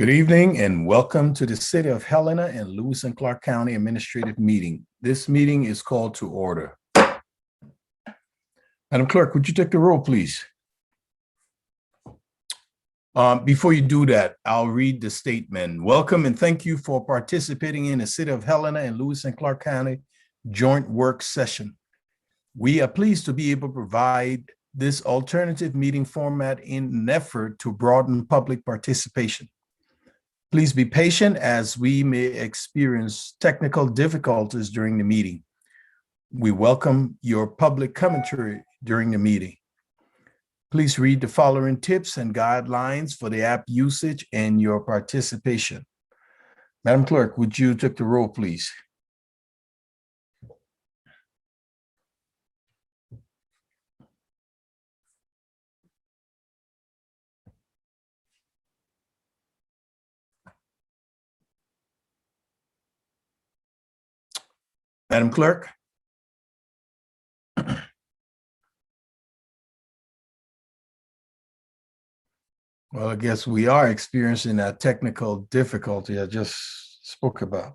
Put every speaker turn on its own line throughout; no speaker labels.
Good evening and welcome to the City of Helena and Lewis and Clark County Administrative Meeting. This meeting is called to order. Madam Clerk, would you take the roll, please? Before you do that, I'll read the statement. Welcome and thank you for participating in the City of Helena and Lewis and Clark County joint work session. We are pleased to be able to provide this alternative meeting format in an effort to broaden public participation. Please be patient as we may experience technical difficulties during the meeting. We welcome your public commentary during the meeting. Please read the following tips and guidelines for the app usage and your participation. Madam Clerk, would you take the roll, please? Madam Clerk? Well, I guess we are experiencing that technical difficulty I just spoke about.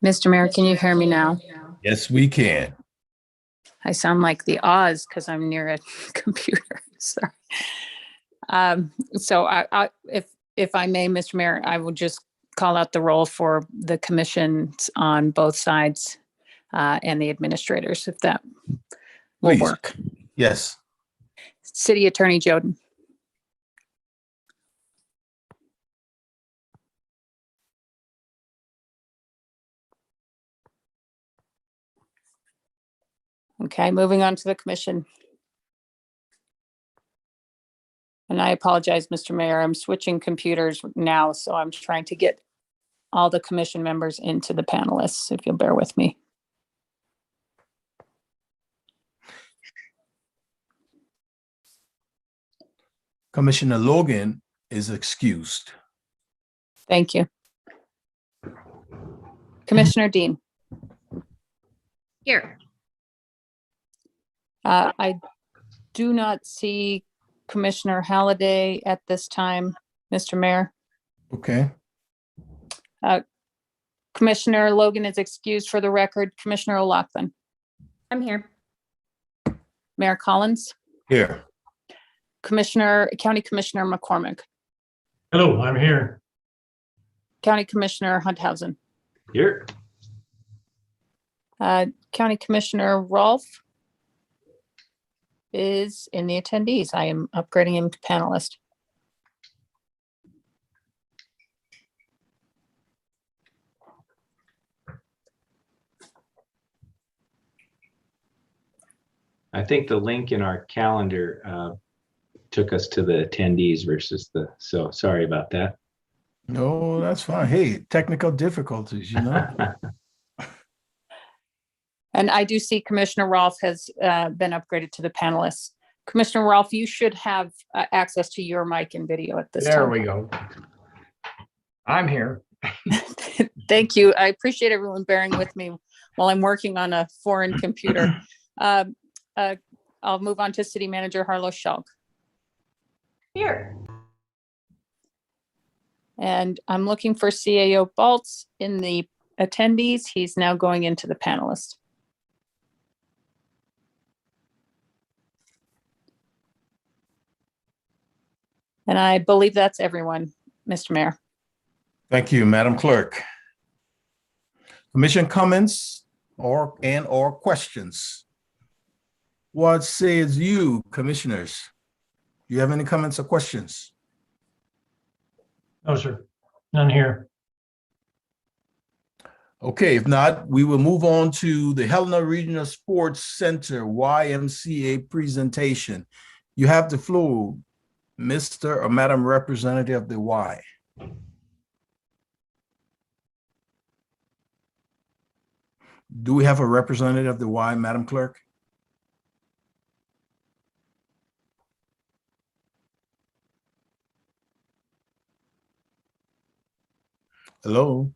Mr. Mayor, can you hear me now?
Yes, we can.
I sound like the Oz because I'm near a computer. Sorry. If I may, Mr. Mayor, I will just call out the roll for the commissions on both sides and the administrators, if that will
Please.
work.
Yes.
City Attorney Joden. Okay, moving on to the commission. And I apologize, Mr. Mayor, I'm switching computers now, so I'm trying to get all the commission members into the panelists, if you'll bear with me.
Commissioner Logan is excused.
Thank you. Commissioner Dean.
Here.
I do not see Commissioner Halliday at this time, Mr. Mayor.
Okay.
Commissioner Logan is excused for the record. Commissioner O'Loughlin.
I'm here.
Mayor Collins.
Here.
County Commissioner McCormick.
Hello, I'm here.
County Commissioner Hunthausen.
Here.
County Commissioner Rolfe is in the attendees. I am upgrading him to panelist.
I think the link in our calendar took us to the attendees versus so sorry about that.
No, that's fine. Hey, technical difficulties, you know.
And I do see Commissioner Rolfe has been upgraded to the panelists. Commissioner Rolfe, you should have access to your mic and video at this time.
There we go. I'm here.
Thank you. I appreciate everyone bearing with me while I'm working on a foreign computer. I'll move on to City Manager Harlow Shulk.
Here.
And I'm looking for CAO Baltz in the attendees. He's now going into the panelist. And I believe that's everyone, Mr. Mayor.
Thank you, Madam Clerk. Commission comments or questions? What says you, commissioners? Do you have any comments or questions?
No, sir. None here.
Okay, if not, we will move on to the Helena Regional Sports Center YMCA presentation. You have the floor, Mr. or Madam Representative of the Y. Do we have a representative of the Y, Madam Clerk? Hello?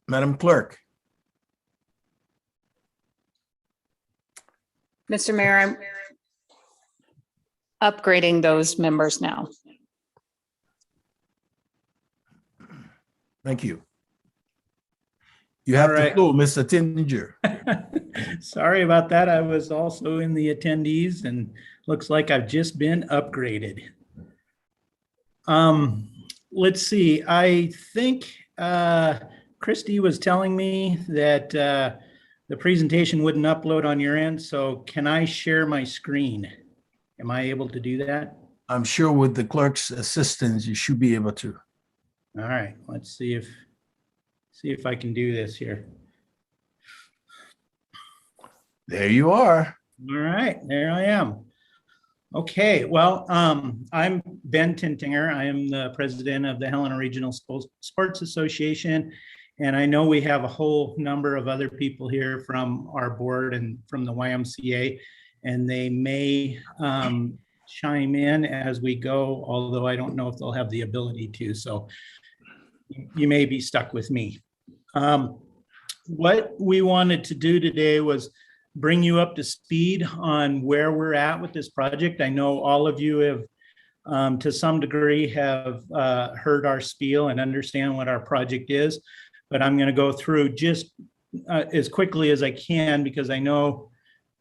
Madam Clerk?
Mr. Mayor, I'm upgrading those members now.
Thank you. You have
All
the
right.
floor, Mr. Tinninger.
Sorry about that. I was also in the attendees and looks like I've just been upgraded. Let's see. I think Christy was telling me that the presentation wouldn't upload on your end. So can I share my screen? Am I able to do that?
I'm sure with the clerk's assistance, you should be able to.
All right. Let's see if I can do this here.
There you are.
All right, there I am. Okay, well, I'm Ben Tintinger. I am the president of the Helena Regional Sports Association. And I know we have a whole number of other people here from our board and from the YMCA, and they may chime in as we go, although I don't know if they'll have the ability to. So you may be stuck with me. What we wanted to do today was bring you up to speed on where we're at with this project. I know all of you have, to some degree, have heard our spiel and understand what our project is, but I'm going to go through just as quickly as I can because I know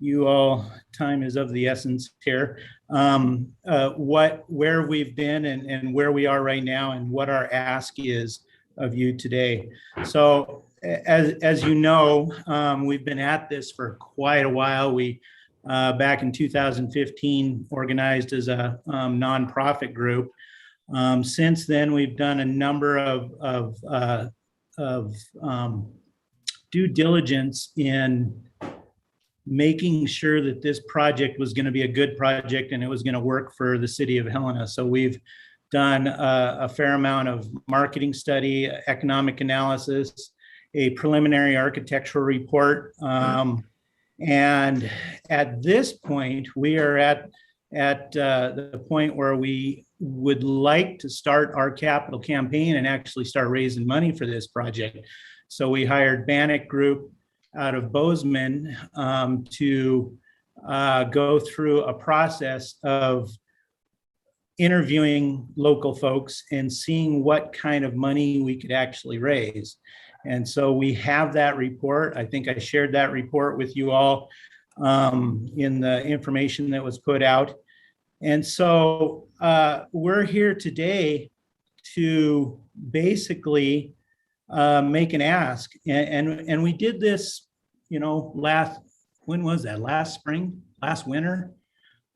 you all, time is of the essence here, where we've been and where we are right now and what our ask is of you today. So as you know, we've been at this for quite a while. We back in 2015 organized as a nonprofit group. Since then, we've done a number of due diligence in making sure that this project was going to be a good project and it was going to work for the city of Helena. So we've done a fair amount of marketing study, economic analysis, a preliminary architectural report. And at this point, we are at the point where we would like to start our capital campaign and actually start raising money for this project. So we hired Bannock Group out of Bozeman to go through a process of interviewing local folks and seeing what kind of money we could actually raise. And so we have that report. I think I shared that report with you all in the information that was put out. And so we're here today to basically make an ask. And we did this, you know, when was that? Last spring, last winter?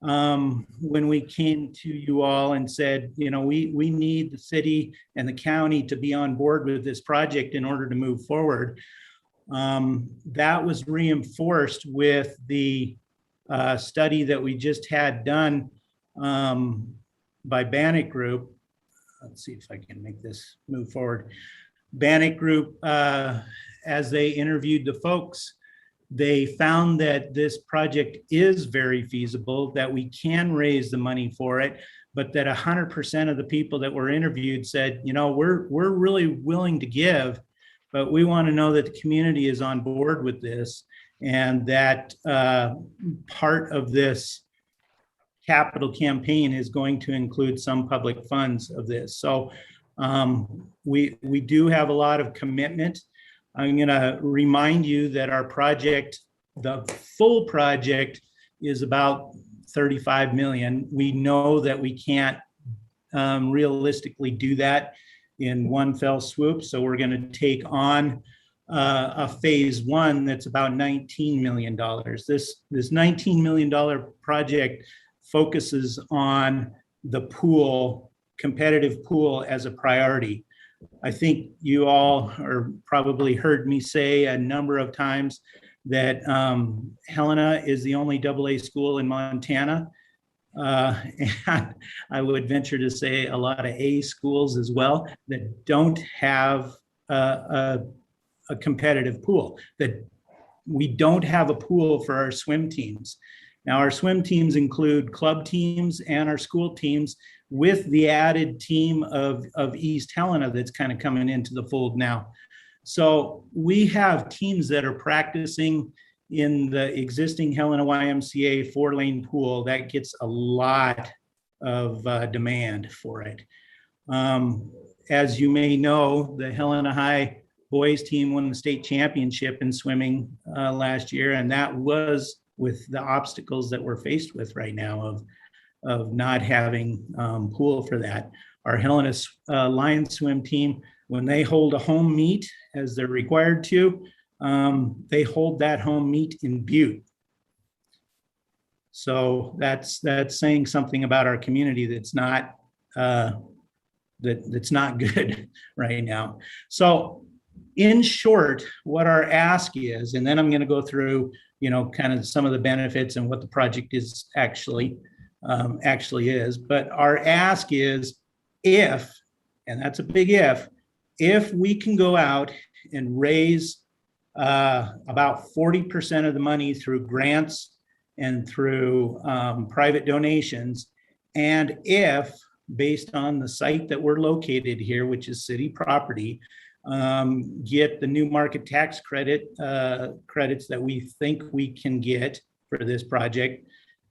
When we came to you all and said, you know, we need the city and the county to be on board with this project in order to move forward. That was reinforced with the study that we just had done by Bannock Group. Let's see if I can make this move forward. Bannock Group, as they interviewed the folks, they found that this project is very feasible, that we can raise the money for it, but that 100% of the people that were interviewed said, you know, we're really willing to give, but we want to know that the community is on board with this and that part of this capital campaign is going to include some public funds of this. So we do have a lot of commitment. I'm going to remind you that our project, the full project, is about 35 million. We know that we can't realistically do that in one fell swoop. So we're going to take on a phase one that's about $19 million. This $19 million project focuses on the pool, competitive pool, as a priority. I think you all are probably heard me say a number of times that Helena is the only AA school in Montana. and I would venture to say a lot of A schools as well that don't have a competitive pool, that we don't have a pool for our swim teams. Now, our swim teams include club teams and our school teams, with the added team of East Helena that's kind of coming into the fold now. So we have teams that are practicing in the existing Helena YMCA 4-lane pool. That gets a lot of demand for it. As you may know, the Helena High boys team won the state championship in swimming last year, and that was with the obstacles that we're faced with right now of not having pool for that. Our Helena Lions swim team, when they hold a home meet, as they're required to, they hold that home meet in Butte. So that's saying something about our community that's not that's not good right now. So in short, what our ask is, and then I'm going to go through, kind of some of the benefits and what the project is actually is. But our ask is, if, and that's a big if we can go out and raise about 40% of the money through grants and through private donations, and if, based on the site that we're located here, which is city property, get the new market tax credits that we think we can get for this project,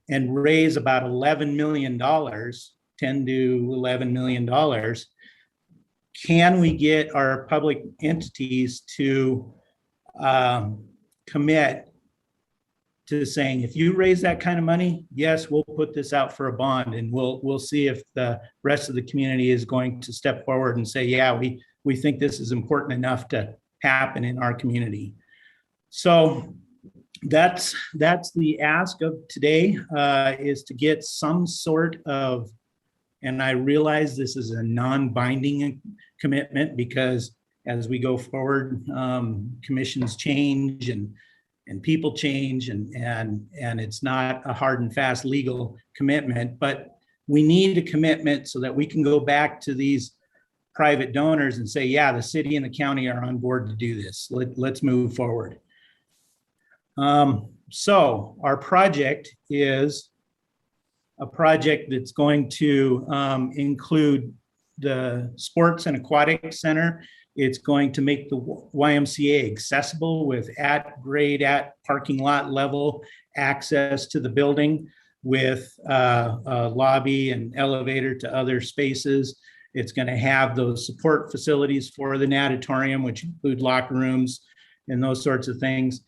and raise about $11 million, 10 to $11 million, can we get our public entities to commit to saying, if you raise that kind of money, yes, we'll put this out for a bond, and we'll see if the rest of the community is going to step forward and say, yeah, we think this is important enough to happen in our community. So that's the ask of today, is to get some sort of, and I realize this is a non-binding commitment, because as we go forward, commissions change and people change, and it's not a hard and fast legal commitment, but we need a commitment so that we can go back to these private donors and say, yeah, the city and the county are on board to do this. Let's move forward. So our project is a project that's going to include the Sports and Aquatic Center. It's going to make the YMCA accessible with at parking lot level access to the building, with a lobby and elevator to other spaces. It's going to have those support facilities for the natatorium, which include locker rooms and those sorts of things.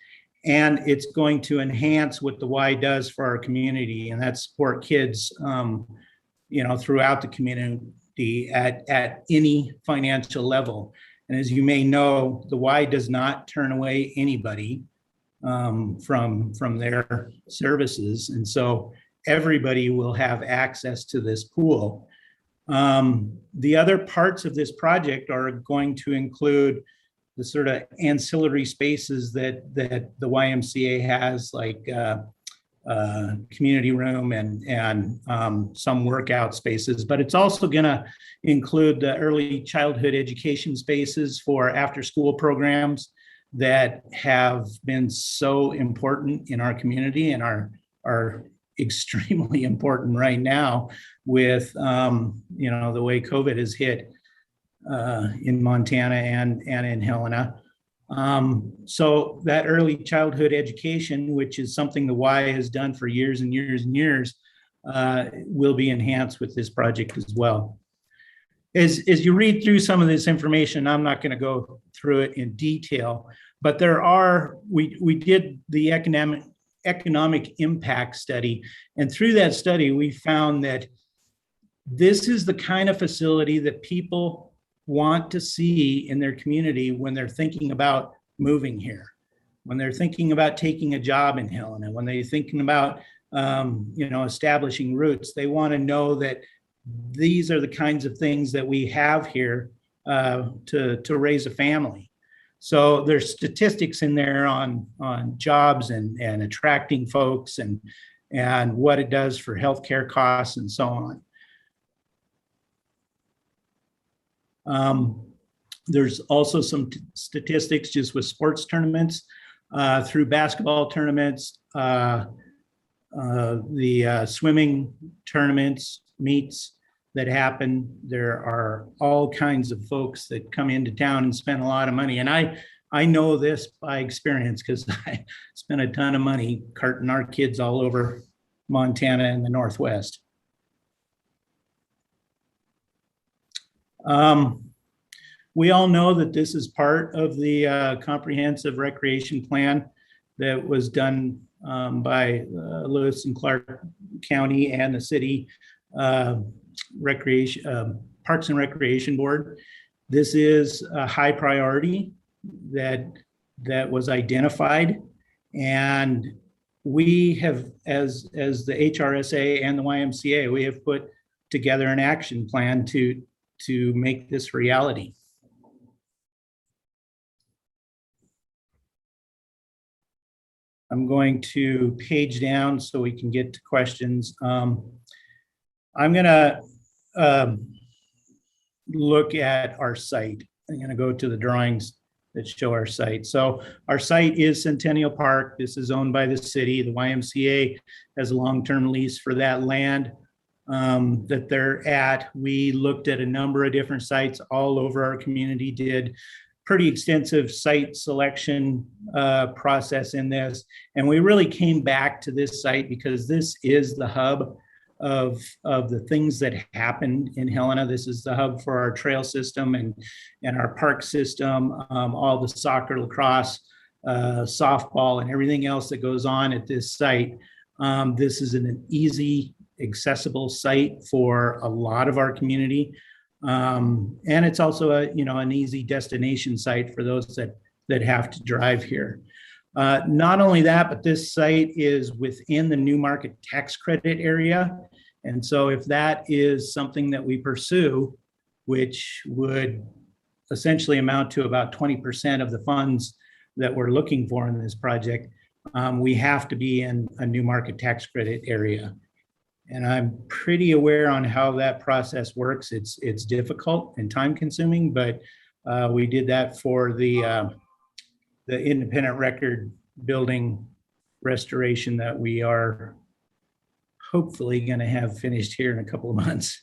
And it's going to enhance what the Y does for our community, and that's support kids, throughout the community at any financial level. And as you may know, the Y does not turn away anybody from their services. And so everybody will have access to this pool. The other parts of this project are going to include the sort of ancillary spaces that the YMCA has, like community room and some workout spaces, but it's also going to include the early childhood education spaces for after school programs that have been so important in our community and are extremely important right now with the way COVID has hit in Montana and in Helena. So that early childhood education, which is something the Y has done for years and years and years, will be enhanced with this project as well. As you read through some of this information, I'm not going to go through it in detail, but we did the economic impact study, and through that study, we found that this is the kind of facility that people want to see in their community when they're thinking about moving here, when they're thinking about taking a job in Helena, when they're thinking about establishing roots. They want to know that these are the kinds of things that we have here to raise a family. So there's statistics in there on jobs and attracting folks and and what it does for healthcare costs and so on. There's also some statistics just with sports tournaments, through basketball tournaments, the swimming tournaments, meets that happen. There are all kinds of folks that come into town and spend a lot of money. And I know this by experience because I spent a ton of money carting our kids all over Montana and the Northwest. We all know that this is part of the comprehensive recreation plan that was done by Lewis and Clark County and the city recreation Parks and Recreation Board. This is a high priority that was identified, and we have, as the HRSA and the YMCA, we have put together an action plan to make this reality. I'm going to page down so we can get to questions. I'm gonna look at our site. I'm gonna go to the drawings that show our site. So our site is Centennial Park. This is owned by the city. The YMCA has a long-term lease for that land that they're at. We looked at a number of different sites all over our community, did pretty extensive site selection process in this. And we really came back to this site because this is the hub of the things that happened in Helena. This is the hub for our trail system and our park system, all the soccer, lacrosse, softball, and everything else that goes on at this site. This is an easy, accessible site for a lot of our community. And it's also an easy destination site for those that have to drive here. Not only that, but this site is within the New Market tax credit area. And so if that is something that we pursue, which would essentially amount to about 20% of the funds that we're looking for in this project, we have to be in a New Market tax credit area. And I'm pretty aware on how that process works. It's difficult and time consuming, but we did that for the independent record building restoration that we are hopefully going to have finished here in a couple of months.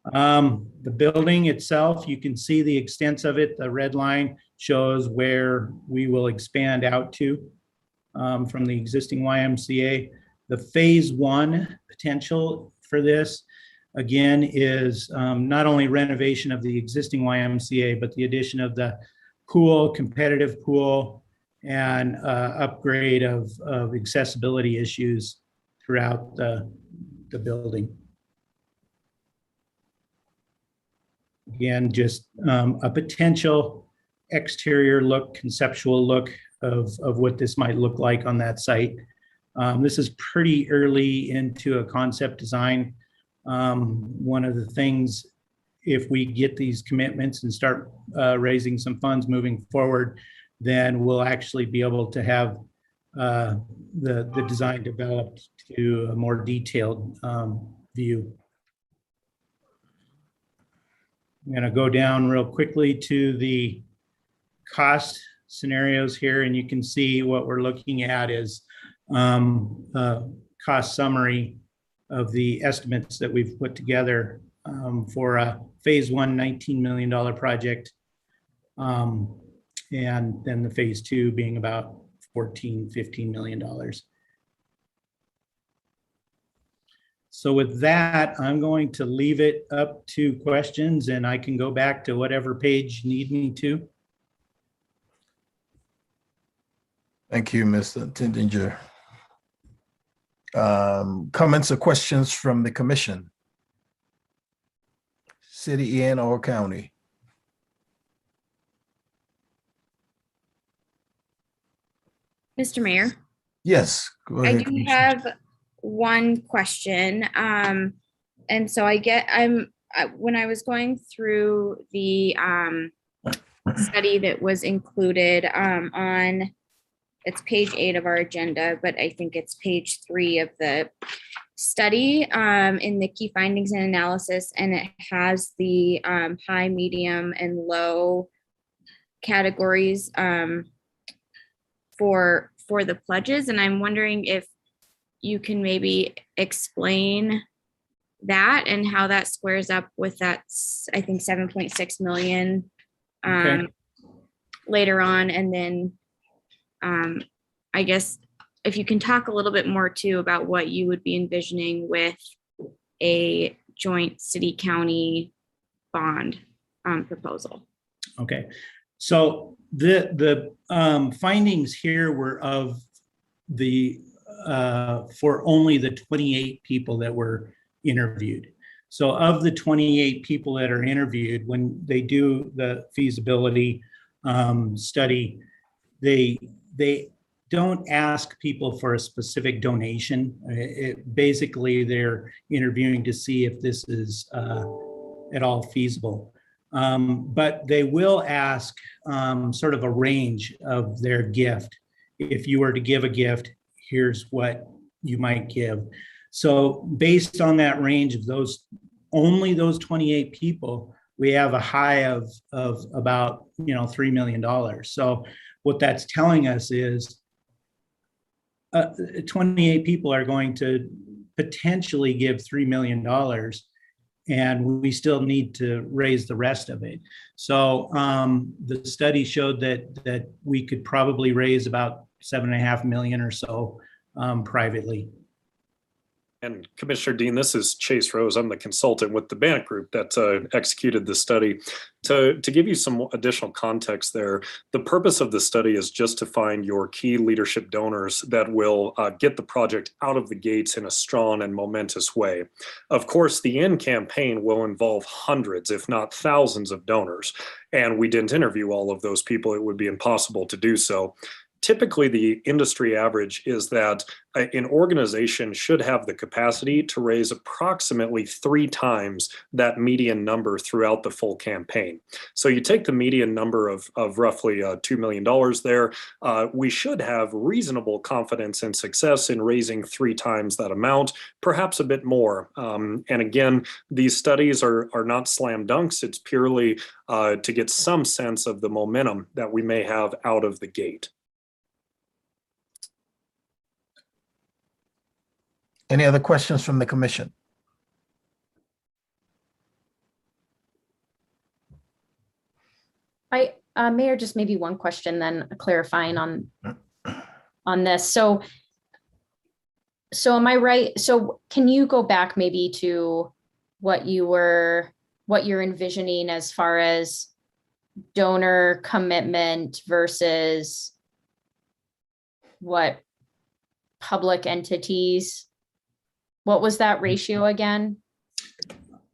The building itself, you can see the extent of it. The red line shows where we will expand out to from the existing YMCA. The phase one potential for this, again, is not only renovation of the existing YMCA, but the addition of the pool, competitive pool, and upgrade of accessibility issues throughout the building. Again, just a potential exterior look, conceptual look of what this might look like on that site. This is pretty early into a concept design. One of the things, if we get these commitments and start raising some funds moving forward, then we'll actually be able to have the design developed to a more detailed view. I'm going to go down real quickly to the cost scenarios here, and you can see what we're looking at is cost summary of the estimates that we've put together for a phase one $19 million project, and then the phase two being about $15 million. So with that, I'm going to leave it up to questions, and I can go back to whatever page you need me to.
Thank you, Mr. Tindinger. Comments or questions from the commission? City and or county?
Mr. Mayor,
Yes, go
I
ahead.
do
Commissioner.
have one question. And so when I was going through the study that was included on it's page 8 of our agenda, but I think it's page 3 of the study in the key findings and analysis, and it has the high, medium, and low categories for the pledges. And I'm wondering if you can maybe explain that and how that squares up with that, I think, 7.6 million
Okay.
later on. And then I guess if you can talk a little bit more too about what you would be envisioning with a joint city-county bond proposal.
Okay, so the findings here were of the for only the 28 people that were interviewed. So of the 28 people that are interviewed, when they do the feasibility study, they don't ask people for a specific donation. Basically, they're interviewing to see if this is at all feasible. But they will ask sort of a range of their gift. If you were to give a gift, here's what you might give. So based on that range of those, only those 28 people, we have a high of about $3 million. So what that's telling us is 28 people are going to potentially give $3 million, and we still need to raise the rest of it. So the study showed that we could probably raise about $7.5 million or so privately.
And Commissioner Dean, this is Chase Rose. I'm the consultant with the Bannock Group that executed the study. To give you some additional context there, the purpose of the study is just to find your key leadership donors that will get the project out of the gates in a strong and momentous way. Of course, the end campaign will involve hundreds, if not thousands of donors. And we didn't interview all of those people. It would be impossible to do so. Typically, the industry average is that an organization should have the capacity to raise approximately 3 times that median number throughout the full campaign. So you take the median number of roughly $2 million there, we should have reasonable confidence and success in raising 3 times that amount, perhaps a bit more. And again, these studies are not slam dunks. It's purely to get some sense of the momentum that we may have out of the gate.
Any other questions from the commission?
Mayor, just maybe one question, then clarifying on this. So am I right? So can you go back maybe to what you're envisioning as far as donor commitment versus what public entities? What was that ratio again?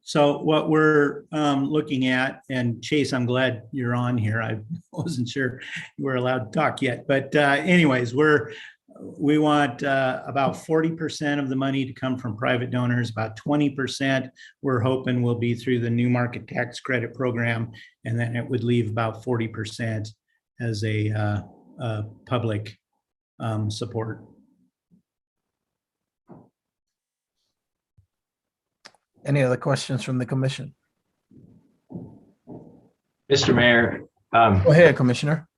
So what we're looking at, and Chase, I'm glad you're on here. I wasn't sure you were allowed to talk yet, but anyways, we want about 40% of the money to come from private donors. About 20% we're hoping will be through the New Market Tax Credit Program, and then it would leave about 40% as a public support.
Any other questions from the commission?
Mr. Mayor.
Go ahead, Commissioner.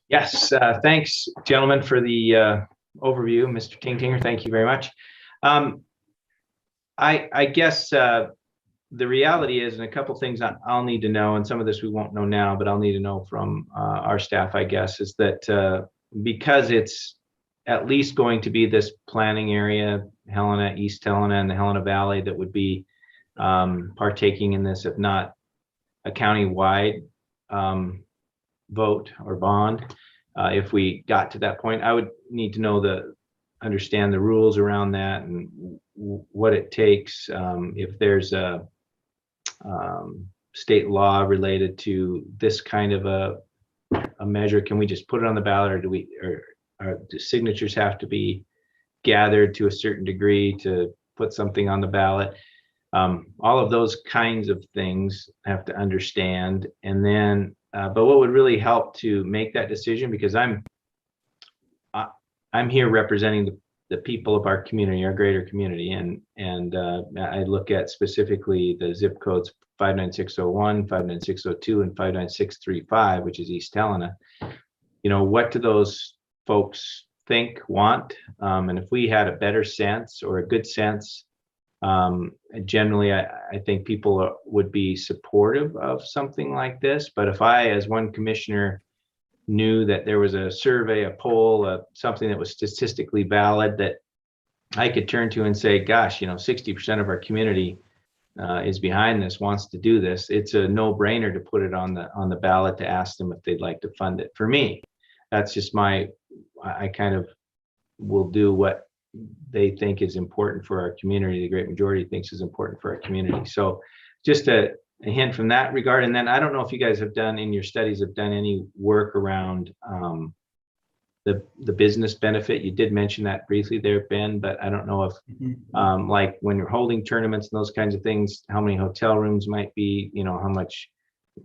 Yes, thanks, gentlemen, for the overview. Mr. Tingtinger, thank you very much. I guess the reality is, and a couple things I'll need to know, and some of this we won't know now, but I'll need to know from our staff, I guess, is that because it's at least going to be this planning area, Helena, East Helena, and the Helena Valley, that would be partaking in this, if not a county-wide vote or bond. If we got to that point, I would need to know understand the rules around that and what it takes. If there's a state law related to this kind of a measure, can we just put it on the ballot, or do signatures have to be gathered to a certain degree to put something on the ballot? All of those kinds of things have to understand. And then, but what would really help to make that decision, because I'm I'm here representing the people of our community, our greater community, and I look at specifically the zip codes 59601, 59602, and 59635, which is East Helena. You know, what do those folks think, want? And if we had a better sense or a good sense, generally, I think people would be supportive of something like this. But if I, as one commissioner, knew that there was a survey, a poll, something that was statistically valid that I could turn to and say, gosh, you know, 60% of our community is behind this, wants to do this, it's a no-brainer to put it on the ballot to ask them if they'd like to fund it. For me, that's just I kind of will do what they think is important for our community. The great majority thinks is important for our community. So just a hint from that regard. And then I don't know if you guys have done in your studies, have done any work around the business benefit. You did mention that briefly there, Ben, but I don't know if like when you're holding tournaments and those kinds of things, how many hotel rooms might be, you know, how much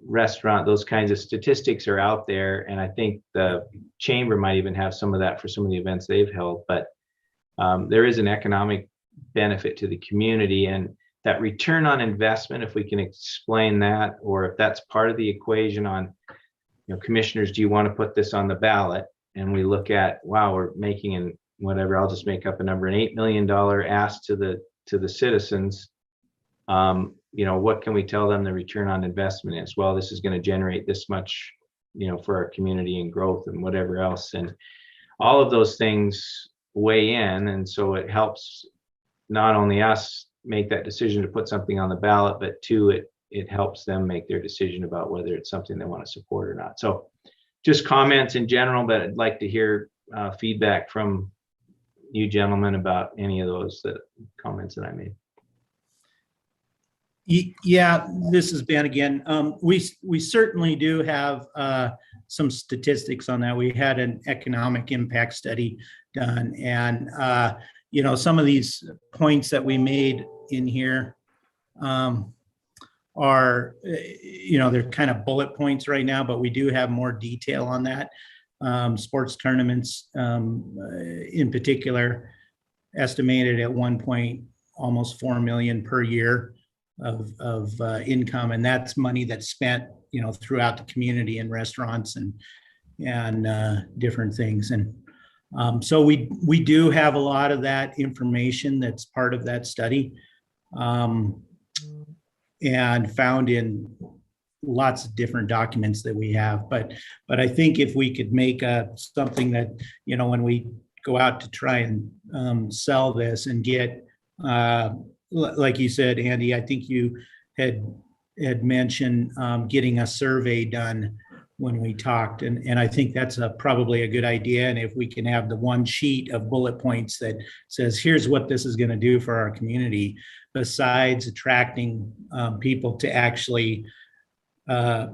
restaurant, those kinds of statistics are out there. And I think the chamber might even have some of that for some of the events they've held, but there is an economic benefit to the community, and that return on investment, if we can explain that, or if that's part of the equation on, you know, commissioners, do you want to put this on the ballot? And we look at, wow, we're making an whatever, I'll just make up a number, an $8 million ask to the citizens. You know, what can we tell them the return on investment is? Well, this is going to generate this much, you know, for our community and growth and whatever else. And all of those things weigh in. And so it helps not only us make that decision to put something on the ballot, but two, it helps them make their decision about whether it's something they want to support or not. So just comments in general, but I'd like to hear feedback from you gentlemen about any of those comments that I made.
Yeah, this is Ben again. We certainly do have some statistics on that. We had an economic impact study done, and you know, some of these points that we made in here are, you know, they're kind of bullet points right now, but we do have more detail on that. Sports tournaments, in particular, estimated at almost 4 million per year of income, and that's money that's spent, you know, throughout the community in restaurants and different things. And so we do have a lot of that information that's part of that study, and found in lots of different documents that we have. But I think if we could make something that, you know, when we go out to try and sell this and get, like you said, Andy, I think you had mentioned getting a survey done when we talked, and I think that's probably a good idea. And if we can have the one sheet of bullet points that says, here's what this is going to do for our community, besides attracting people to actually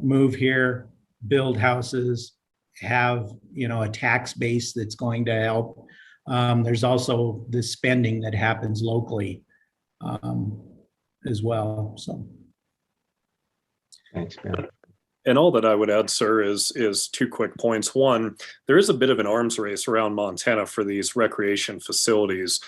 move here, build houses, have, you know, a tax base that's going to help. There's also the spending that happens locally as well. So
Thanks, Ben.
And all that I would add, sir, is 2 quick points. One, there is a bit of an arms race around Montana for these recreation facilities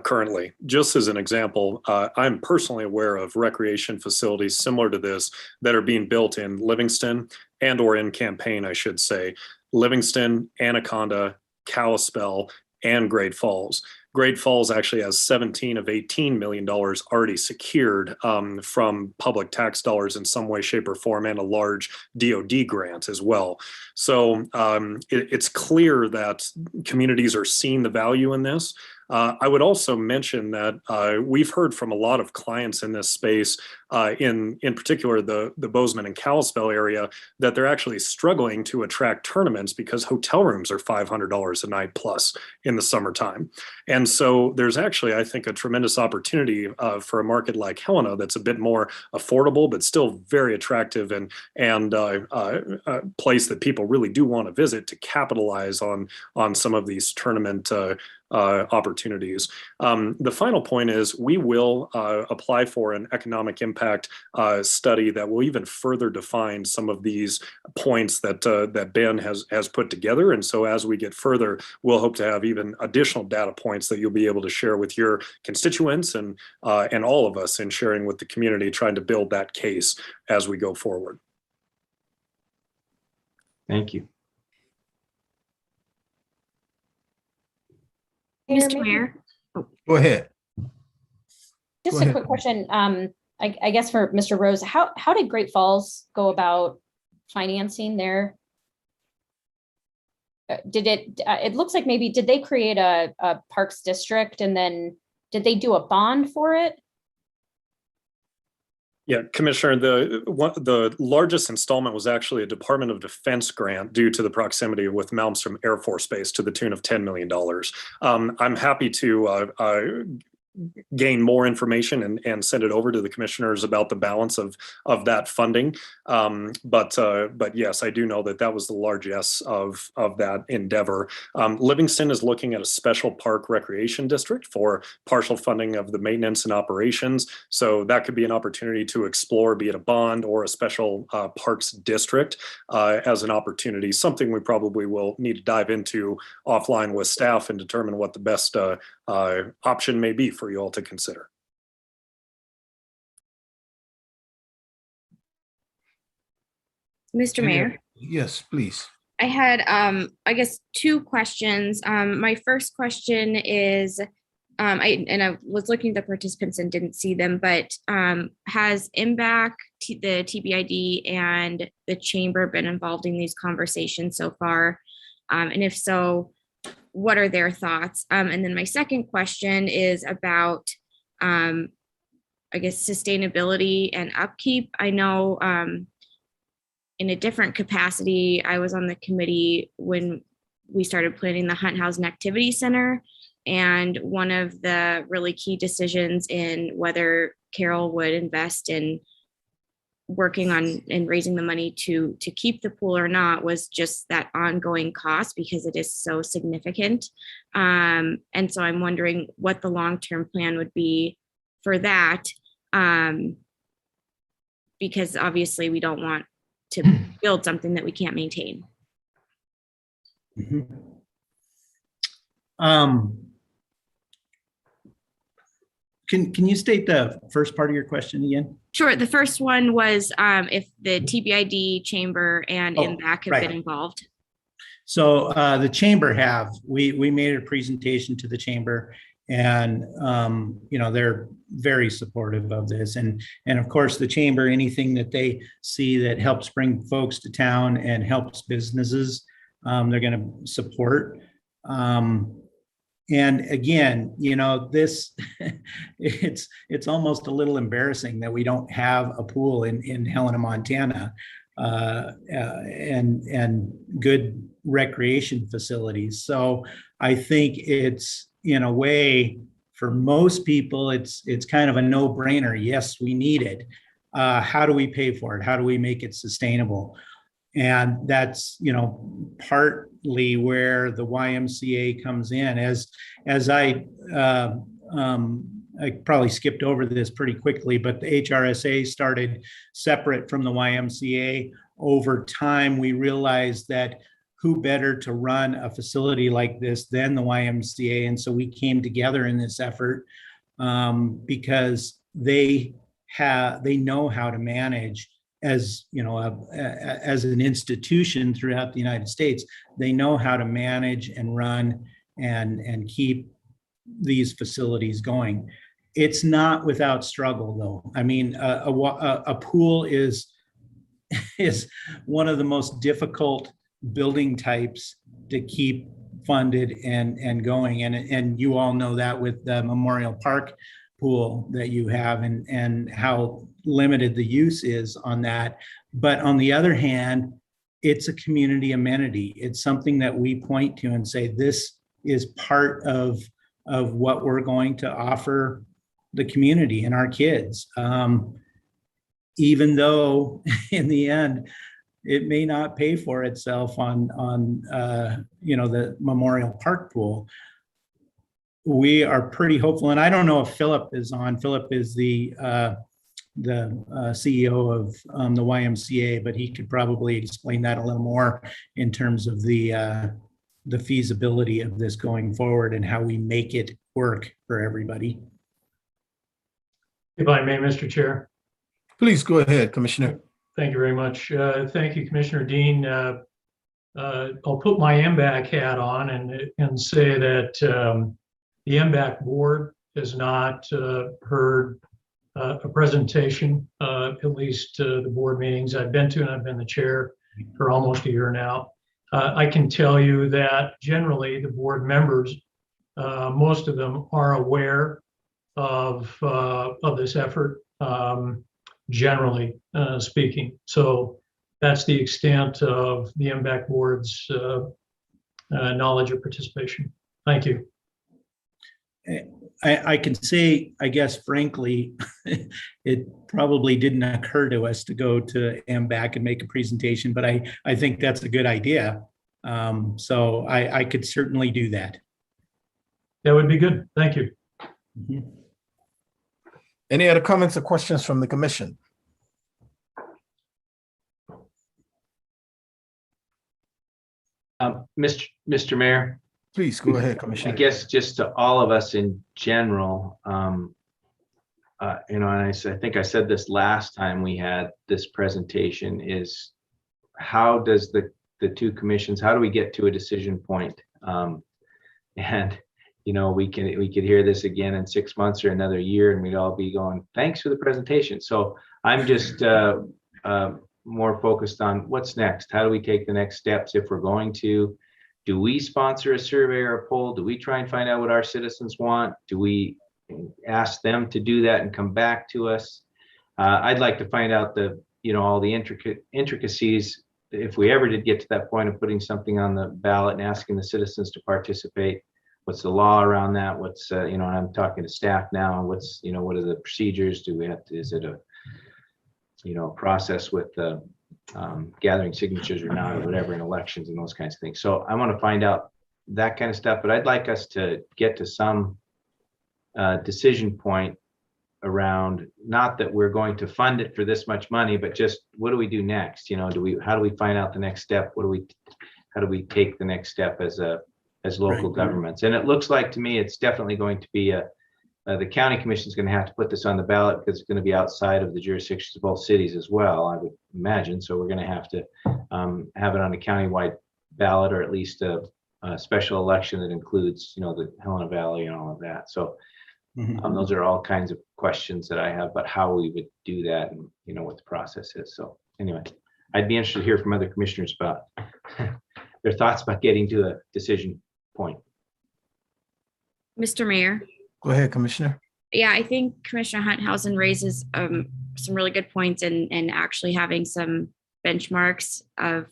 currently. Just as an example, I'm personally aware of recreation facilities similar to this that are being built in Livingston or in Campaign, I should say. Livingston, Anaconda, Kalispell, and Great Falls. Great Falls actually has 17 of $18 million already secured from public tax dollars in some way, shape, or form, and a large DoD grant as well. So it's clear that communities are seeing the value in this. I would also mention that we've heard from a lot of clients in this space, in particular the Bozeman and Kalispell area, that they're actually struggling to attract tournaments because hotel rooms are $500 a night plus in the summertime. And so there's actually, I think, a tremendous opportunity for a market like Helena that's a bit more affordable, but still very attractive and a place that people really do want to visit to capitalize on some of these tournament opportunities. The final point is we will apply for an economic impact study that will even further define some of these points that Ben has put together. And so as we get further, we'll hope to have even additional data points that you'll be able to share with your constituents and all of us in sharing with the community, trying to build that case as we go forward.
Thank you.
Mr. Mayor,
Go ahead.
Just
Go
a
ahead.
quick question, I guess for Mr. Rose, how did Great Falls go about financing their? It looks like maybe, did they create a Parks District and then did they do a bond for it?
Yeah, Commissioner, the largest installment was actually a Department of Defense grant due to the proximity with Malmstrom Air Force Base to the tune of $10 million. I'm happy to gain more information and send it over to the commissioners about the balance of that funding. But yes, I do know that was the largesse of that endeavor. Livingston is looking at a special park recreation district for partial funding of the maintenance and operations. So that could be an opportunity to explore, be it a bond or a special parks district as an opportunity, something we probably will need to dive into offline with staff and determine what the best option may be for you all to consider.
Mr. Mayor,
Yes, please.
I had, I guess, two questions. My first question is, I was looking at the participants and didn't see them, but has MBAC, the TBID, and the chamber been involved in these conversations so far? And if so, what are their thoughts? And then my second question is about, I guess, sustainability and upkeep. I know in a different capacity, I was on the committee when we started planning the Hunt House and Activity Center. And one of the really key decisions in whether Carol would invest in working on and raising the money to keep the pool or not was just that ongoing cost, because it is so significant. And so I'm wondering what the long-term plan would be for that, because obviously we don't want to build something that we can't maintain.
Mhm. Can you state the first part of your question again?
Sure. The first one was if the TBID chamber and
Oh,
MBAC have
right.
been involved.
So the chamber we made a presentation to the chamber, and they're very supportive of this, and of course the chamber, anything that they see that helps bring folks to town and helps businesses, they're going to support. And again, this it's almost a little embarrassing that we don't have a pool in Helena, Montana, and good recreation facilities. So I think it's, in a way, for most people, it's kind of a no-brainer. Yes, we need it. How do we pay for it? How do we make it sustainable? And that's, partly where the YMCA comes in. As I probably skipped over this pretty quickly, but the HRSA started separate from the YMCA. Over time, we realized that who better to run a facility like this than the YMCA? And so we came together in this effort because they know how to manage. As as an institution throughout the United States, they know how to manage and run and keep these facilities going. It's not without struggle, though. I mean, a pool is one of the most difficult building types to keep funded and going. And you all know that with the Memorial Park pool that you have, and how limited the use is on that. But on the other hand, it's a community amenity. It's something that we point to and say, this is part of what we're going to offer the community and our kids. Even though in the end, it may not pay for itself on the Memorial Park pool. we are pretty hopeful, and I don't know if Philip is on. Philip is the CEO of the YMCA, but he could probably explain that a little more in terms of the feasibility of this going forward and how we make it work for everybody.
If I may, Mr. Chair.
Please go ahead, Commissioner.
Thank you very much. Thank you, Commissioner Dean. I'll put my MBAC hat on and say that the MBAC board has not heard a presentation, at least the board meetings I've been to, and I've been the chair for almost a year now. I can tell you that generally the board members, most of them are aware of this effort, generally speaking. So that's the extent of the MBAC board's knowledge or participation. Thank you.
I can say, I guess, frankly, it probably didn't occur to us to go to MBAC and make a presentation, but I think that's a good idea. So I could certainly do that.
That would be good. Thank you.
Mhm.
Any other comments or questions from the commission?
Mr. Mayor,
Please go ahead,
I
Commissioner.
guess just to all of us in general, and I think I said this last time we had this presentation, is how does the two commissions, how do we get to a decision point? And we could hear this again in 6 months or another year, and we'd all be going, thanks for the presentation. So I'm just more focused on what's next. How do we take the next steps if we're going to? Do we sponsor a survey or a poll? Do we try and find out what our citizens want? Do we ask them to do that and come back to us? I'd like to find out all the intricacies if we ever did get to that point of putting something on the ballot and asking the citizens to participate. What's the law around that? What's I'm talking to staff now. What are the procedures? Do we have to? Is it a process with gathering signatures or not, or whatever, in elections and those kinds of things. So I want to find out that kind of stuff, but I'd like us to get to some decision point around, not that we're going to fund it for this much money, but just what do we do next? How do we find out the next step? How do we take the next step as local
Right.
governments? And it looks like to me, it's definitely going to be the county commission is going to have to put this on the ballot because it's going to be outside of the jurisdictions of both cities as well, I would imagine. So we're going to have to have it on a countywide ballot, or at least a special election that includes, the Helena Valley and all of that. So
Mhm.
those are all kinds of questions that I have about how we would do that and, what the process is. So anyway, I'd be interested to hear from other commissioners about their thoughts about getting to a decision point.
Mr. Mayor.
Go ahead, Commissioner.
Yeah, I think Commissioner Hunthausen raises some really good points, and actually having some benchmarks of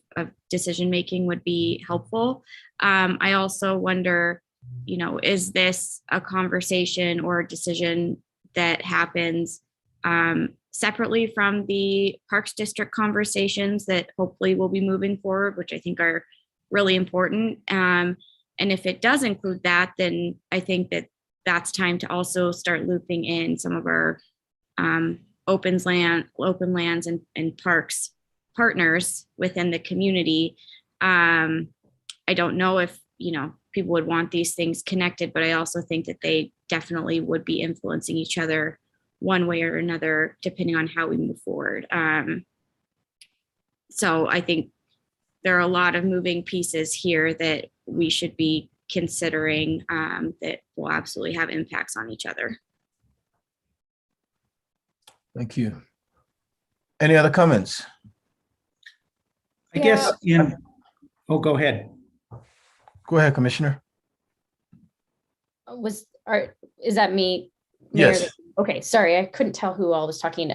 decision making would be helpful. I also wonder, is this a conversation or a decision that happens separately from the Parks District conversations that hopefully will be moving forward, which I think are really important. And if it does include that, then I think that's time to also start looping in some of our open lands and parks partners within the community. I don't know if people would want these things connected, but I also think that they definitely would be influencing each other one way or another, depending on how we move forward. So I think there are a lot of moving pieces here that we should be considering that will absolutely have impacts on each other.
Thank you. Any other comments?
I guess go ahead.
Go ahead, Commissioner.
Is that me? Mayor?
Yes.
Okay, sorry, I couldn't tell who all was talking.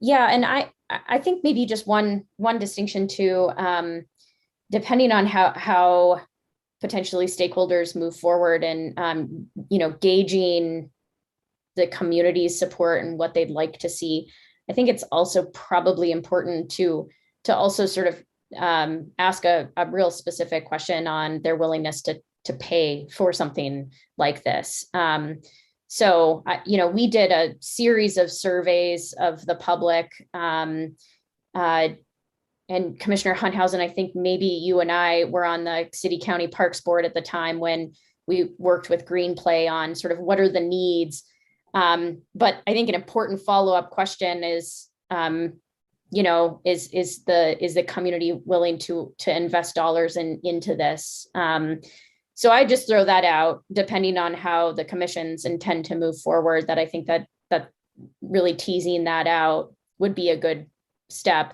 Yeah, and I think maybe just one distinction too, depending on how potentially stakeholders move forward and gauging the community's support and what they'd like to see. I think it's also probably important to also sort of ask a real specific question on their willingness pay for something like this. So, we did a series of surveys of the public. And Commissioner Hunthausen, I think maybe you and I were on the City County Parks Board at the time when we worked with Green Play on sort of what are the needs. But I think an important follow-up question is, is the community willing to invest dollars into this? So I just throw that out, depending on how the commissions intend to move forward, that I think that really teasing that out would be a good step.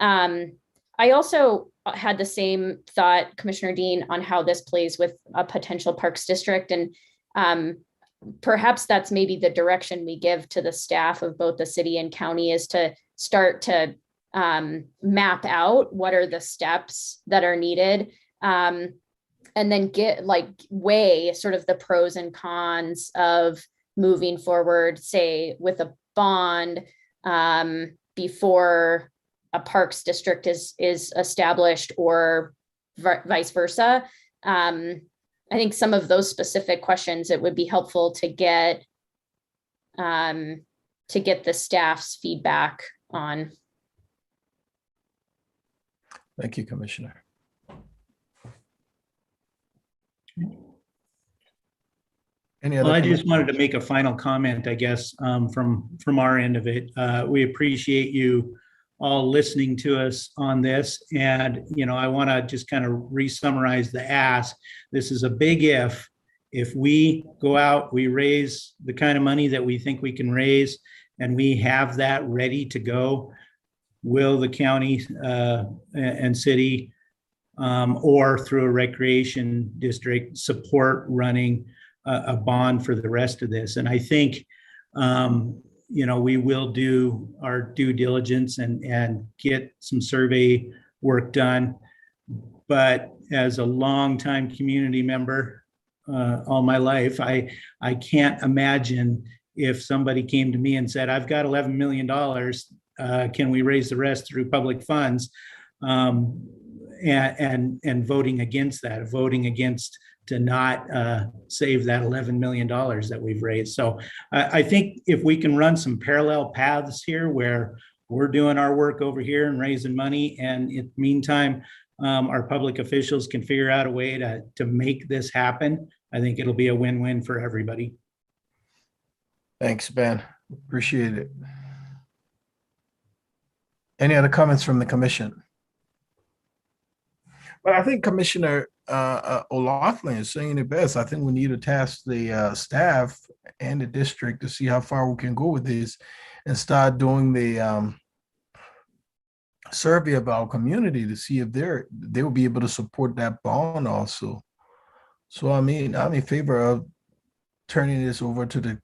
I also had the same thought, Commissioner Dean, on how this plays with a potential parks district. And perhaps that's maybe the direction we give to the staff of both the city and county, is to start to map out what are the steps that are needed. And then weigh sort of the pros and cons of moving forward, say with a bond, before a parks district is established, or vice versa. I think some of those specific questions, it would be helpful to get the staff's feedback on.
Thank you, Commissioner. Any other?
Well, I just wanted to make a final comment, I guess, from our end of it. We appreciate you all listening to us on this. And, I want to just kind of re-summarize the ask. This is a big if. If we go out, we raise the kind of money that we think we can raise, and we have that ready to go, will the county and city or through a recreation district support running a bond for the rest of this? And I think, we will do our due diligence and get some survey work done. But as a longtime community member all my life, I can't imagine if somebody came to me and said, I've got $11 million, can we raise the rest through public funds? And voting against that, voting against to not save that $11 million that we've raised. So I think if we can run some parallel paths here, where we're doing our work over here and raising money, and in the meantime, our public officials can figure out a way to make this happen, I think it'll be a win-win for everybody.
Thanks, Ben. Appreciate it. Any other comments from the commission? Well, I think Commissioner O'Loughlin is saying it best. I think we need to task the staff and the district to see how far we can go with this, and start doing the survey of our community to see if they will be able to support that bond also. So I'm in favor of turning this over to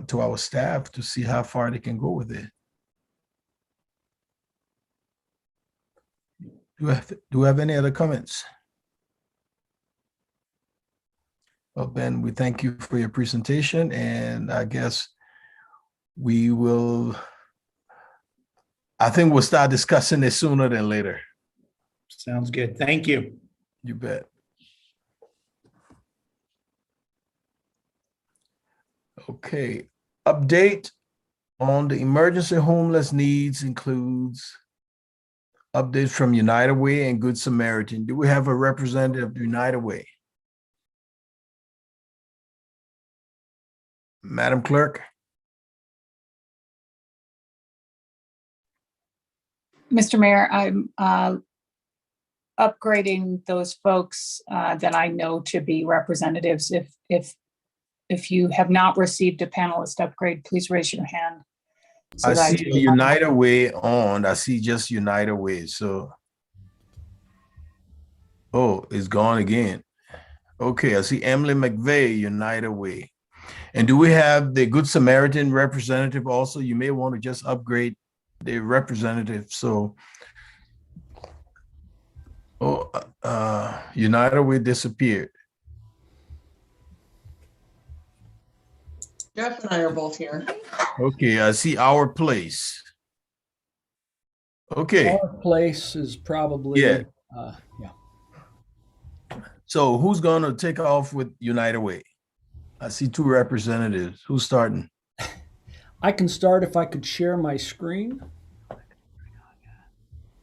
to our staff to see how far they can go with it. Do we have any other comments? Well, Ben, we thank you for your presentation, and I guess I think we'll start discussing this sooner than later.
Sounds good. Thank you.
You bet. Okay, update on the emergency homeless needs includes updates from United Way and Good Samaritan. Do we have a representative of United Way? Madam Clerk?
Mr. Mayor, I'm upgrading those folks that I know to be representatives. If you have not received a panelist upgrade, please raise your hand.
I see United Way on. I see just United Way. So, oh, it's gone again. Okay, I see Emily McVeigh, United Way. And do we have the Good Samaritan representative also? You may want to just upgrade the representative. So, United Way disappeared.
Jeff and I are both here.
Okay, I see Our Place. Okay.
Our Place is probably,
Yeah.
yeah.
So who's going to take off with United Way? I see two representatives. Who's starting?
I can start if I could share my screen.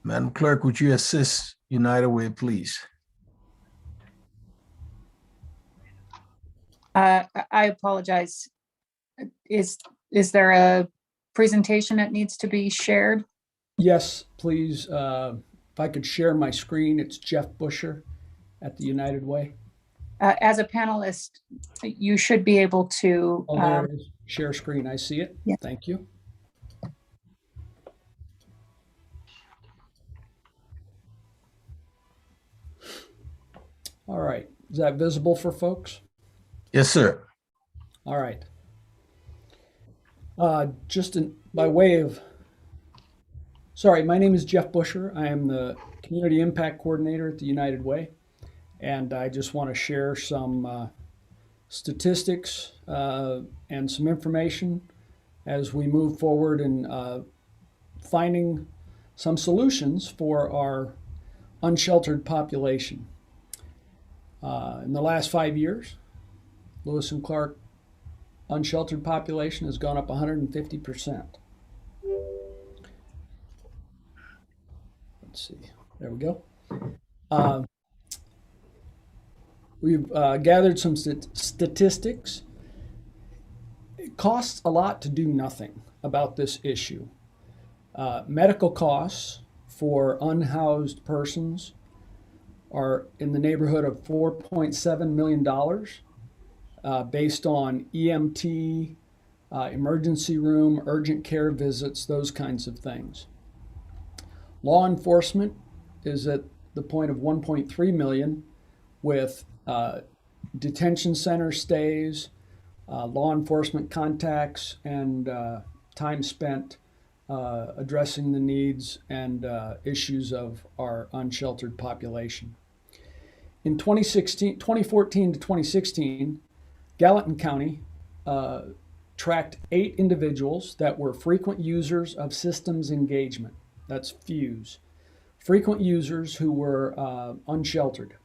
Madam Clerk, would you assist United Way, please?
I apologize. Is there a presentation that needs to be shared?
Yes, please. If I could share my screen, it's Jeff Busher at the United Way.
As a panelist, you should be able to.
Oh, there it is. Share screen. I see it.
Yeah.
Thank you. All right. Is that visible for folks?
Yes, sir.
All right. By way of, sorry, my name is Jeff Busher. I am the Community Impact Coordinator at the United Way. And I just want to share some statistics and some information as we move forward in finding some solutions for our unsheltered population. In the last 5 years, Lewis and Clark unsheltered population has gone up 150%. Let's see, there we go. We've gathered some statistics. It costs a lot to do nothing about this issue. Medical costs for unhoused persons are in the neighborhood of $4.7 million based on EMT, emergency room, urgent care visits, those kinds of things. Law enforcement is at the point of 1.3 million with detention center stays, law enforcement contacts, and time spent addressing the needs and issues of our unsheltered population. In 2014 to 2016, Gallatin County tracked 8 individuals that were frequent users of systems engagement. That's FUSE. Frequent users who were unsheltered.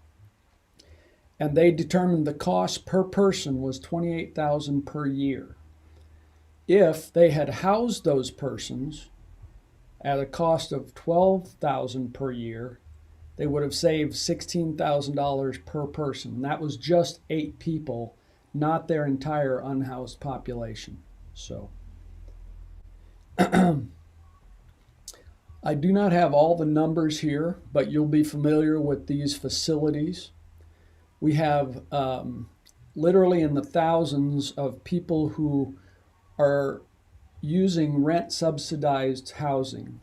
And they determined the cost per person was $28,000 per year. If they had housed those persons at a cost of $12,000 per year, they would have saved $16,000 per person. And that was just 8 people, not their entire unhoused population. So I do not have all the numbers here, but you'll be familiar with these facilities. We have literally in the thousands of people who are using rent subsidized housing.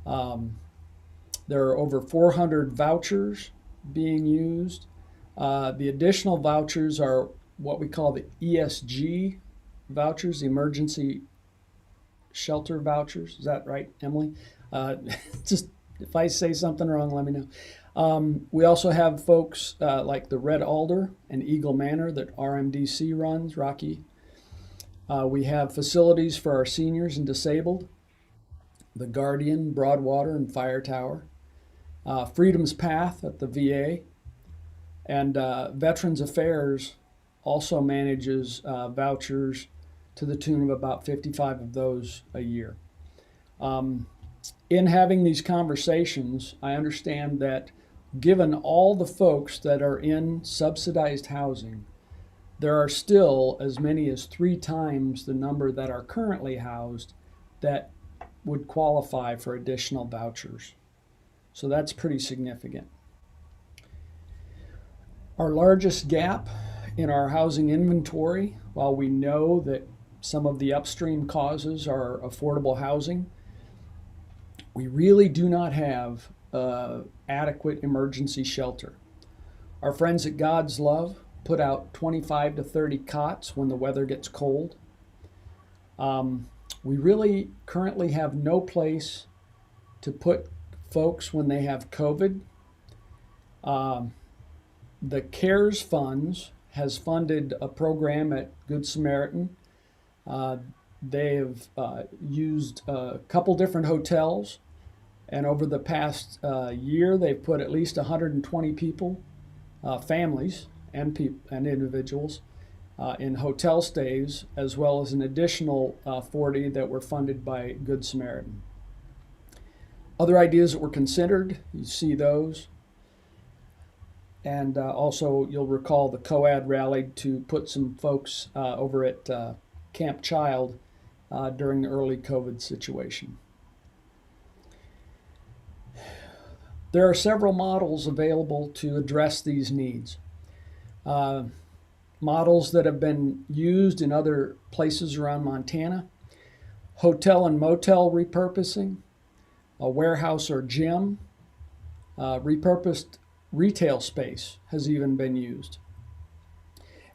There are over 400 vouchers being used. The additional vouchers are what we call the ESG vouchers, the emergency shelter vouchers. Is that right, Emily? Just if I say something wrong, let me know. We also have folks like the Red Alder and Eagle Manor that RMDC runs, Rocky. We have facilities for our seniors and disabled, the Guardian, Broadwater, and Fire Tower, Freedom's Path at the VA, and Veterans Affairs also manages vouchers to the tune of about 55 of those a year. In having these conversations, I understand that given all the folks that are in subsidized housing, there are still as many as 3 times the number that are currently housed that would qualify for additional vouchers. So that's pretty significant. Our largest gap in our housing inventory, while we know that some of the upstream causes are affordable housing, we really do not have adequate emergency shelter. Our friends at God's Love put out 25 to 30 cots when the weather gets cold. We really currently have no place to put folks when they have COVID. The CARES funds has funded a program at Good Samaritan. They have used a couple different hotels, and over the past year, they've put at least 120 people families and individuals in hotel stays, as well as an additional 40 that were funded by Good Samaritan. Other ideas that were considered, you see those. And also, you'll recall the COAD rallied to put some folks over at Camp Child during the early COVID situation. There are several models available to address these needs. Models that have been used in other places around Montana: hotel and motel repurposing, a warehouse or gym, repurposed retail space has even been used.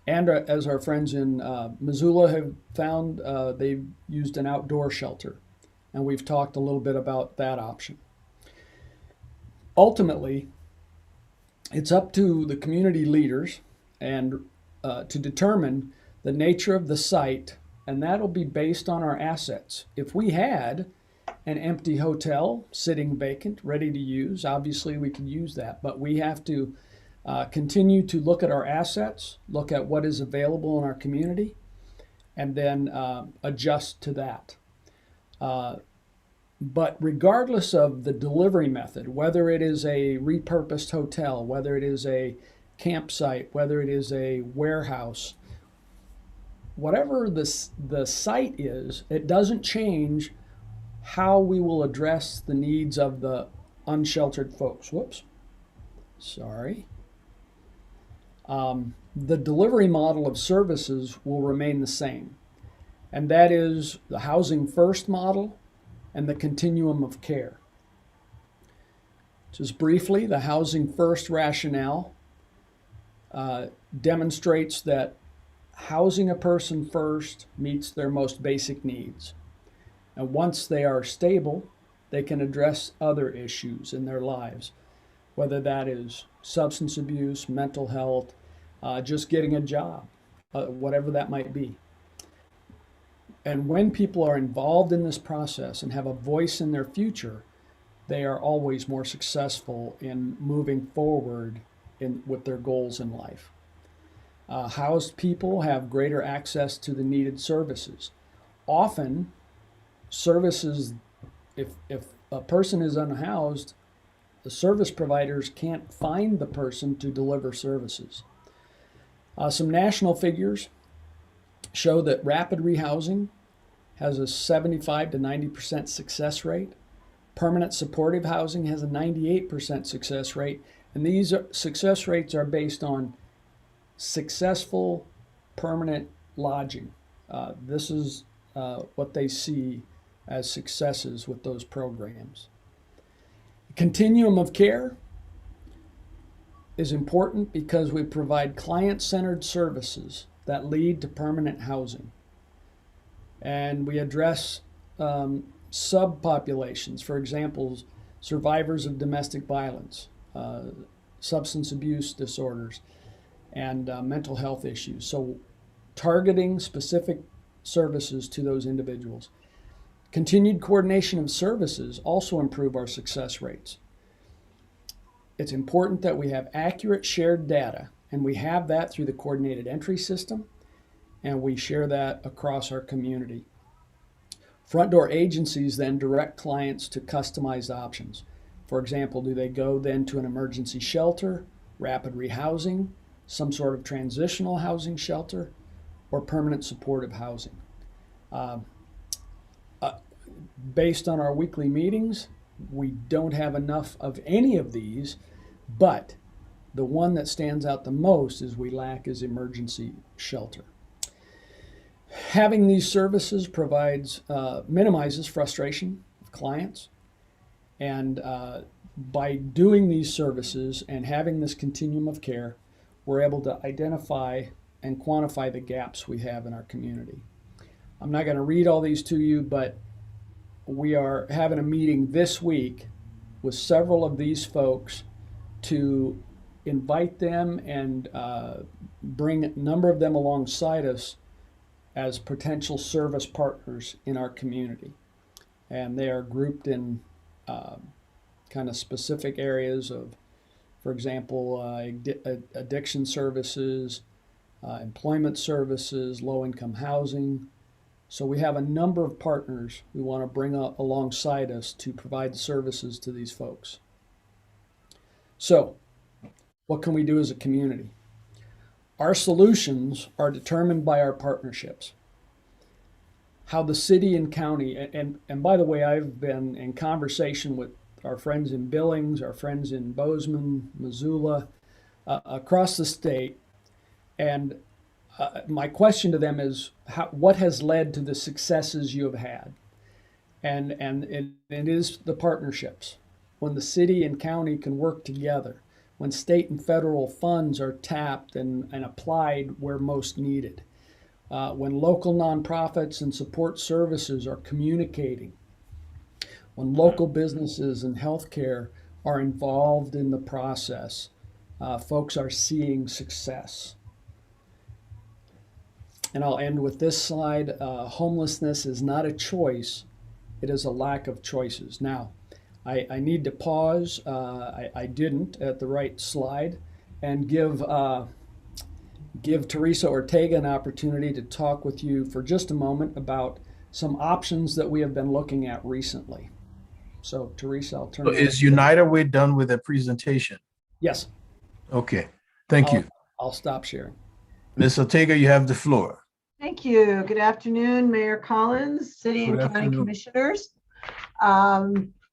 And as our friends in Missoula have found, they've used an outdoor shelter. And we've talked a little bit about that option. Ultimately, it's up to the community leaders and to determine the nature of the site, and that'll be based on our assets. If we had an empty hotel sitting vacant, ready to use, obviously we could use that, but we have to continue to look at our assets, look at what is available in our community, and then adjust to that. But regardless of the delivery method, whether it is a repurposed hotel, whether it is a campsite, whether it is a warehouse, whatever the site is, it doesn't change how we will address the needs of the unsheltered folks. Whoops, sorry. The delivery model of services will remain the same, and that is the housing first model and the continuum of care. Just briefly, the housing first rationale demonstrates that housing a person first meets their most basic needs. And once they are stable, they can address other issues in their lives, whether that is substance abuse, mental health, just getting a job, whatever that might be. And when people are involved in this process and have a voice in their future, they are always more successful in moving forward with their goals in life. Housed people have greater access to the needed services. Often, services, if a person is unhoused, the service providers can't find the person to deliver services. Some national figures show that rapid rehousing has a 75 to 90% success rate. Permanent supportive housing has a 98% success rate. And these success rates are based on successful permanent lodging. This is what they see as successes with those programs. Continuum of care is important because we provide client-centered services that lead to permanent housing. And we address subpopulations, for example, survivors of domestic violence, substance abuse disorders, and mental health issues. So targeting specific services to those individuals. Continued coordination of services also improve our success rates. It's important that we have accurate shared data, and we have that through the coordinated entry system, and we share that across our community. Front door agencies then direct clients to customized options. For example, do they go then to an emergency shelter, rapid rehousing, some sort of transitional housing shelter, or permanent supportive housing? Based on our weekly meetings, we don't have enough of any of these, but the one that stands out the most is we lack is emergency shelter. Having these services minimizes frustration of clients, and by doing these services and having this continuum of care, we're able to identify and quantify the gaps we have in our community. I'm not going to read all these to you, but we are having a meeting this week with several of these folks to invite them and bring a number of them alongside us as potential service partners in our community. And they are grouped in kind of specific areas of, For example, addiction services, employment services, low-income housing. So we have a number of partners we want to bring up alongside us to provide the services to these folks. So what can we do as a community? Our solutions are determined by our partnerships. How the city and county, and by the way, I've been in conversation with our friends in Billings, our friends in Bozeman, Missoula, across the state, and my question to them is, what has led to the successes you have had? And it is the partnerships. When the city and county can work together, when state and federal funds are tapped and applied where most needed, when local nonprofits and support services are communicating, when local businesses and healthcare are involved in the process, folks are seeing success. And I'll end with this slide. Homelessness is not a choice. It is a lack of choices. Now, I need to pause. I didn't at the right slide, and give Teresa Ortega an opportunity to talk with you for just a moment about some options that we have been looking at recently. So Teresa, I'll turn
So
it
is
over.
United Way done with the presentation?
Yes,
Okay, thank you.
I'll stop sharing.
Ms. Ortega, you have the floor.
Thank you. Good afternoon, Mayor Collins, City and
Good
County
afternoon.
Commissioners.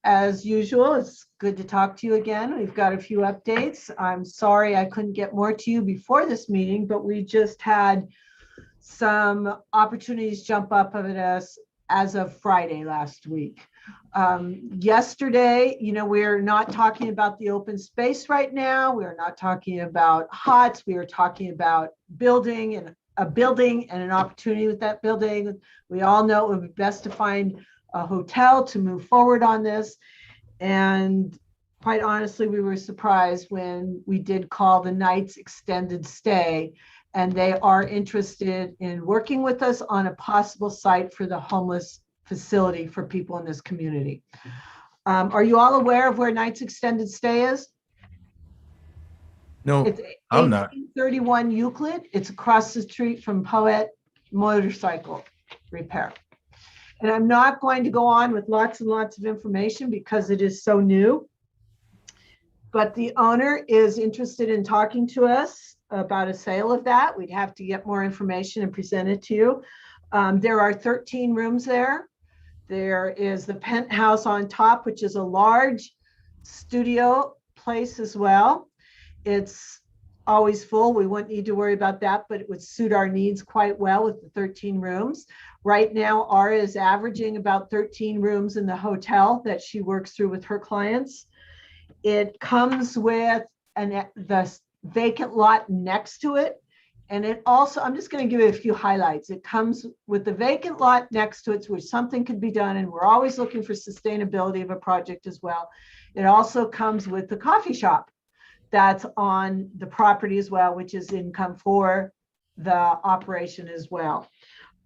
As usual, it's good to talk to you again. We've got a few updates. I'm sorry I couldn't get more to you before this meeting, but we just had some opportunities jump up at us as of Friday last week. Yesterday, we're not talking about the open space right now. We're not talking about HOTS. We are talking about building and a building and an opportunity with that building. We all know it would be best to find a hotel to move forward on this. And quite honestly, we were surprised when we did call the Knights Extended Stay, and they are interested in working with us on a possible site for the homeless facility for people in this community. Are you all aware of where Knights Extended Stay is?
No,
It's
I'm not.
1831 Euclid. It's across the street from Poet Motorcycle Repair. And I'm not going to go on with lots and lots of information because it is so new. But the owner is interested in talking to us about a sale of that. We'd have to get more information and present it to you. There are 13 rooms there. There is the penthouse on top, which is a large studio place as well. It's always full. We wouldn't need to worry about that, but it would suit our needs quite well with the 13 rooms. Right now, Ara is averaging about 13 rooms in the hotel that she works through with her clients. It comes with the vacant lot next to it. And it also, I'm just going to give it a few highlights. It comes with the vacant lot next to it, which something could be done. And we're always looking for sustainability of a project as well. It also comes with the coffee shop that's on the property as well, which is income for the operation as well.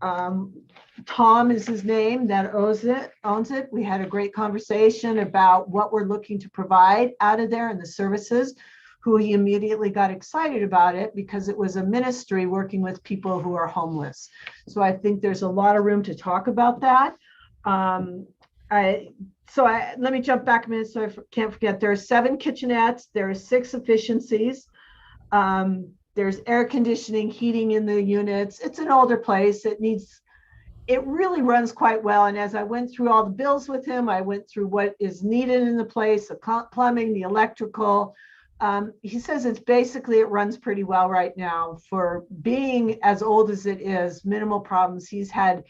Tom is his name that owns it. We had a great conversation about what we're looking to provide out of there and the services, who he immediately got excited about it because it was a ministry working with people who are homeless. So I think there's a lot of room to talk about that. Let me jump back a minute so I can't forget. There are 7 kitchenettes. There are 6 efficiencies. There's air conditioning, heating in the units. It's an older place. It really runs quite well. And as I went through all the bills with him, I went through what is needed in the place, the plumbing, the electrical. He says it runs pretty well right now for being as old as it is, minimal problems. He's had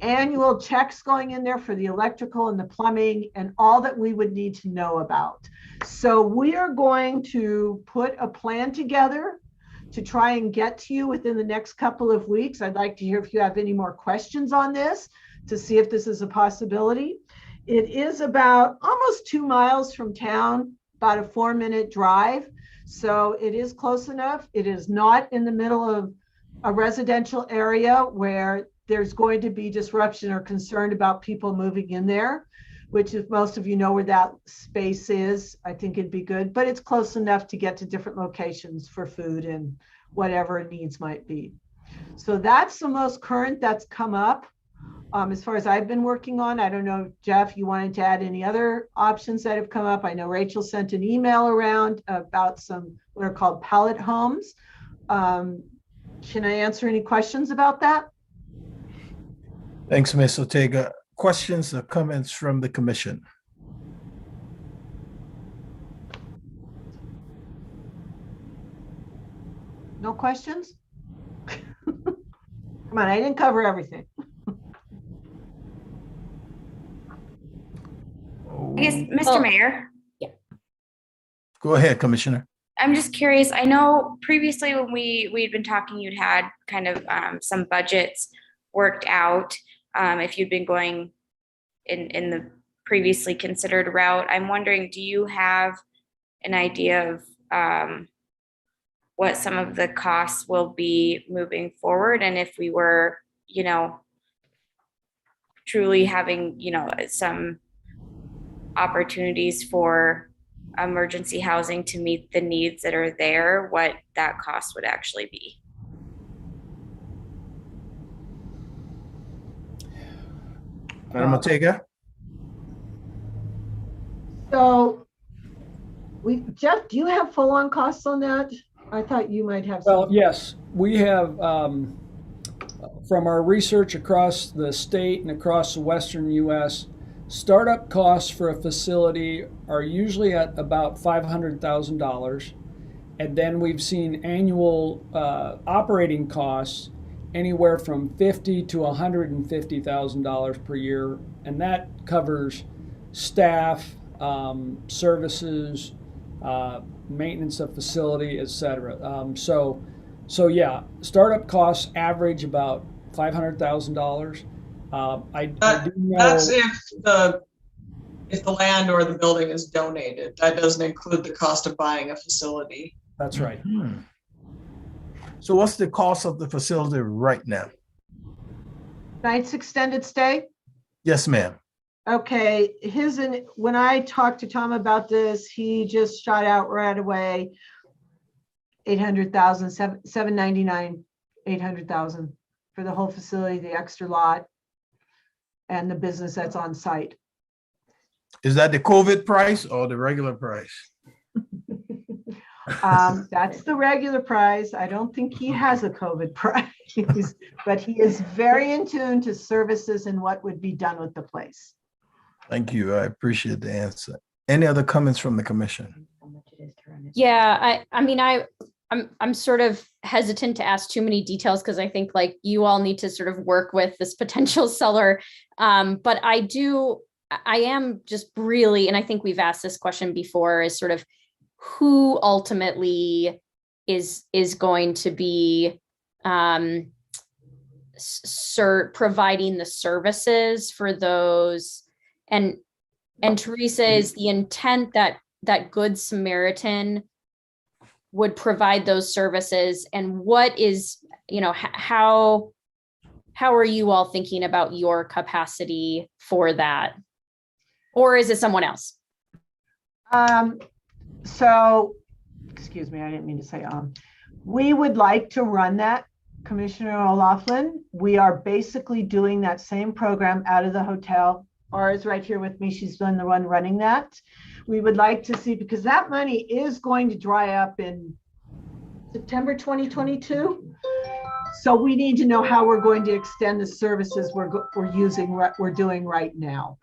annual checks going in there for the electrical and the plumbing and all that we would need to know about. So we are going to put a plan together to try and get to you within the next couple of weeks. I'd like to hear if you have any more questions on this to see if this is a possibility. It is about almost 2 miles from town, about a 4-minute drive. So it is close enough. It is not in the middle of a residential area where there's going to be disruption or concern about people moving in there. which if most of you know where that space is, I think it'd be good, but it's close enough to get to different locations for food and whatever needs might be. So that's the most current that's come up. As far as I've been working on, I don't know, Jeff, you wanted to add any other options that have come up? I know Rachel sent an email around about some what are called pallet homes. Can I answer any questions about that?
Thanks, Ms. Ortega. Questions or comments from the commission?
No questions? Come on, I didn't cover everything.
I guess, Mr. Mayor,
Go ahead, Commissioner.
I'm just curious. I know previously when we'd been talking, you'd had kind of some budgets worked out. If you'd been going in the previously considered route, I'm wondering, do you have an idea of what some of the costs will be moving forward? And if we were, you know, truly having, you know, some opportunities for emergency housing to meet the needs that are there, what that cost would actually be.
Madam Ortega?
So Jeff, do you have full-on costs on that? I thought you might have
Well,
some.
yes, we have, from our research across the state and across the western US, startup costs for a facility are usually at about $500,000. And then we've seen annual operating costs anywhere from $50,000 to $150,000 per year. And that covers staff, services, maintenance of facility, et cetera. So yeah, startup costs average about $500,000. I do know
That's if the land or the building is donated. That doesn't include the cost of buying a facility.
that's right.
So what's the cost of the facility right now?
Night's extended stay?
Yes, ma'am.
Okay, when I talked to Tom about this, he just shot out right away 800,000, 799, 800,000 for the whole facility, the extra lot, and the business that's on site.
Is that the COVID price or the regular price?
That's the regular price. I don't think he has a COVID price, but he is very in tune to services and what would be done with the place.
Thank you. I appreciate the answer. Any other comments from the commission?
Yeah, I mean, I'm sort of hesitant to ask too many details because I think like you all need to sort of work with this potential seller. But I am just really, and I think we've asked this question before, is sort of who ultimately is going to be providing the services for those. And Teresa, is the intent that Good Samaritan would provide those services, and what is, you know, how are you all thinking about your capacity for that? Or is it someone else?
So, excuse me, I didn't mean to say we would like to run that, Commissioner O'Laughlin. We are basically doing that same program out of the hotel. Aura's right here with me. She's been the one running that. We would like to see, because that money is going to dry up in September 2022. So we need to know how we're going to extend the services we're doing right now.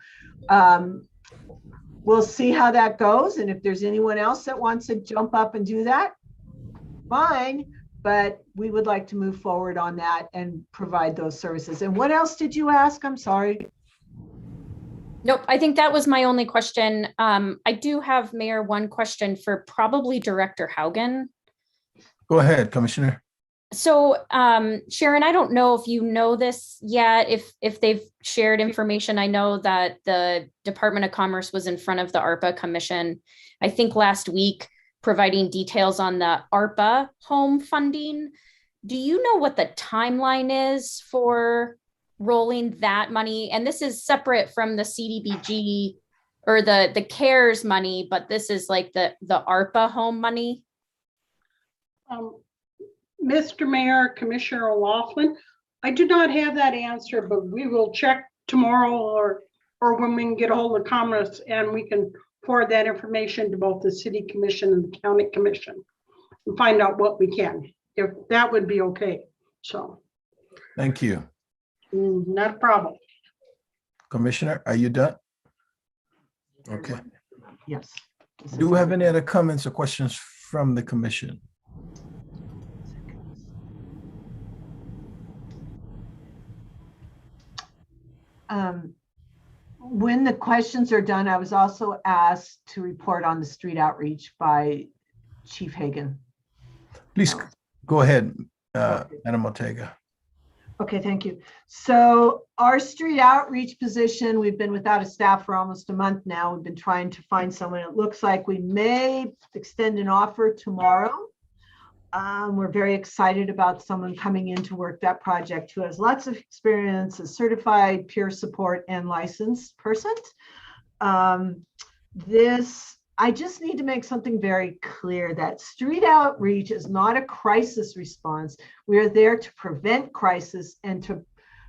We'll see how that goes. And if there's anyone else that wants to jump up and do that, fine. But we would like to move forward on that and provide those services. And what else did you ask? I'm sorry.
Nope, I think that was my only question. I do have, Mayor, one question for probably Director Haugen.
Go ahead, Commissioner.
So Sharon, I don't know if you know this yet, if they've shared information. I know that the Department of Commerce was in front of the ARPA Commission, I think last week, providing details on the ARPA home funding. Do you know what the timeline is for rolling that money, and this is separate from the CDBG or the CARES money, but this is like the ARPA home money?
Mr. Mayor, Commissioner O'Laughlin, I do not have that answer, but we will check tomorrow or when we can get a hold of Commerce, and we can forward that information to both the City Commission and the County Commission and find out what we can, if that would be okay. So,
Thank you.
not a problem.
Commissioner, are you done? Okay.
Yes.
Do we have any other comments or questions from the commission?
When the questions are done, I was also asked to report on the street outreach by Chief Hagan.
Please go ahead, Madam Ortega.
Okay, thank you. So our street outreach position, we've been without a staff for almost a month now. We've been trying to find someone. It looks like we may extend an offer tomorrow. We're very excited about someone coming in to work that project who has lots of experience, a certified peer support and licensed person. I just need to make something very clear that street outreach is not a crisis response. We are there to prevent crisis and to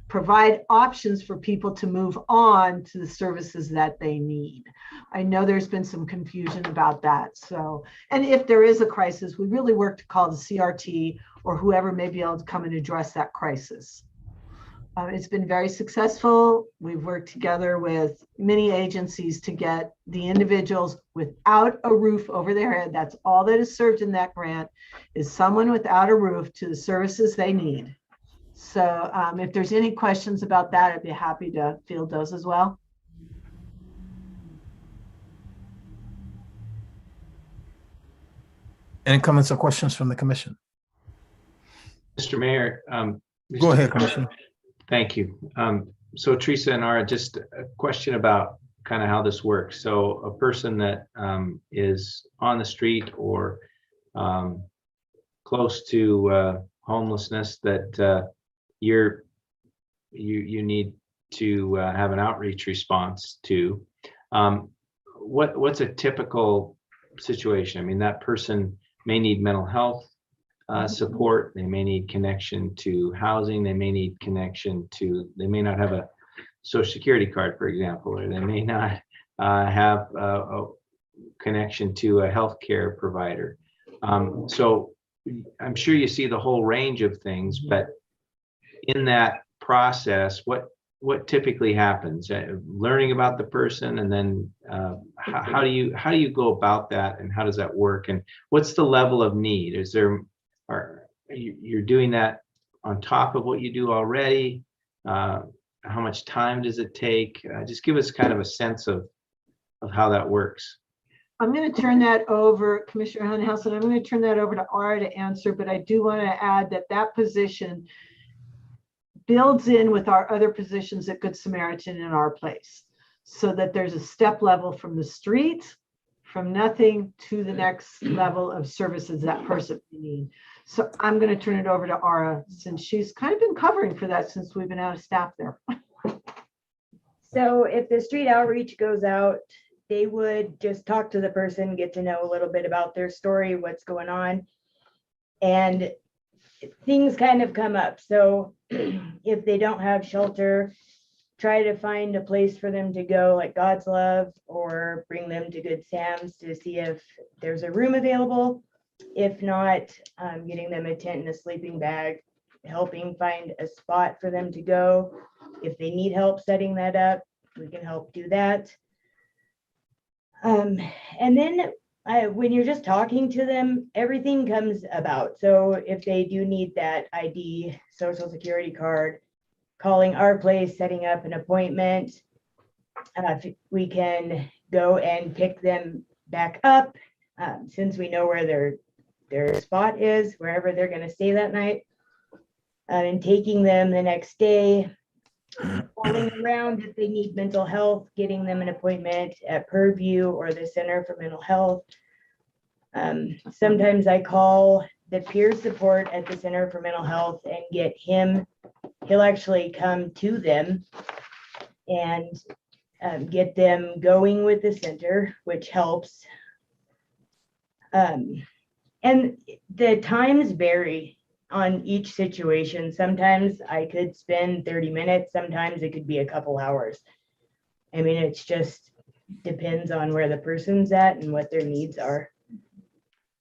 provide options for people to move on to the services that they need. I know there's been some confusion about that. So, and if there is a crisis, we really work to call the CRT or whoever may be able to come and address that crisis. It's been very successful. We've worked together with many agencies to get the individuals without a roof over their head. That's all that is served in that grant, is someone without a roof to the services they need. So if there's any questions about that, I'd be happy to field those as well.
Any comments or questions from the commission?
Mr. Mayor.
Go ahead, Commissioner.
Thank you. So Teresa and Ara, just a question about kind of how this works. So a person that is on the street or close to homelessness that you need to have an outreach response to, what's a typical situation? I mean, that person may need mental health support. They may need connection to housing. They may need connection to, they may not have a social security card, for example, or they may not have a connection to a healthcare provider. So I'm sure you see the whole range of things, but in that process, what typically happens? Learning about the person, and then how do you go about that, and how does that work, and what's the level of need? Is there, you're doing that on top of what you do already? How much time does it take? Just give us kind of a sense of how that works.
I'm going to turn that over, Commissioner Hunthausen, I'm going to turn that over to Ara to answer, but I do want to add that that position builds in with our other positions at Good Samaritan in our place, so that there's a step level from the street, from nothing to the next level of services that person needs. So I'm going to turn it over to Ara, since she's kind of been covering for that since we've been out of staff there.
So if the street outreach goes out, they would just talk to the person, get to know a little bit about their story, what's going on, and things kind of come up. So if they don't have shelter, try to find a place for them to go, like God's Love, or bring them to Good Sam's to see if there's a room available. If not, getting them a tent and a sleeping bag, helping find a spot for them to go. If they need help setting that up, we can help do that. And then when you're just talking to them, everything comes about. So if they do need that ID, social security card, calling our place, setting up an appointment, we can go and pick them back up, since we know where their spot is, wherever they're going to stay that night, and taking them the next day, calling around if they need mental health, getting them an appointment at Purview or the Center for Mental Health. Sometimes I call the peer support at the Center for Mental Health and get him, he'll actually come to them and get them going with the center, which helps. And the times vary on each situation. Sometimes I could spend 30 minutes, sometimes it could be a couple hours. I mean, it's just depends on where the person's at and what their needs are.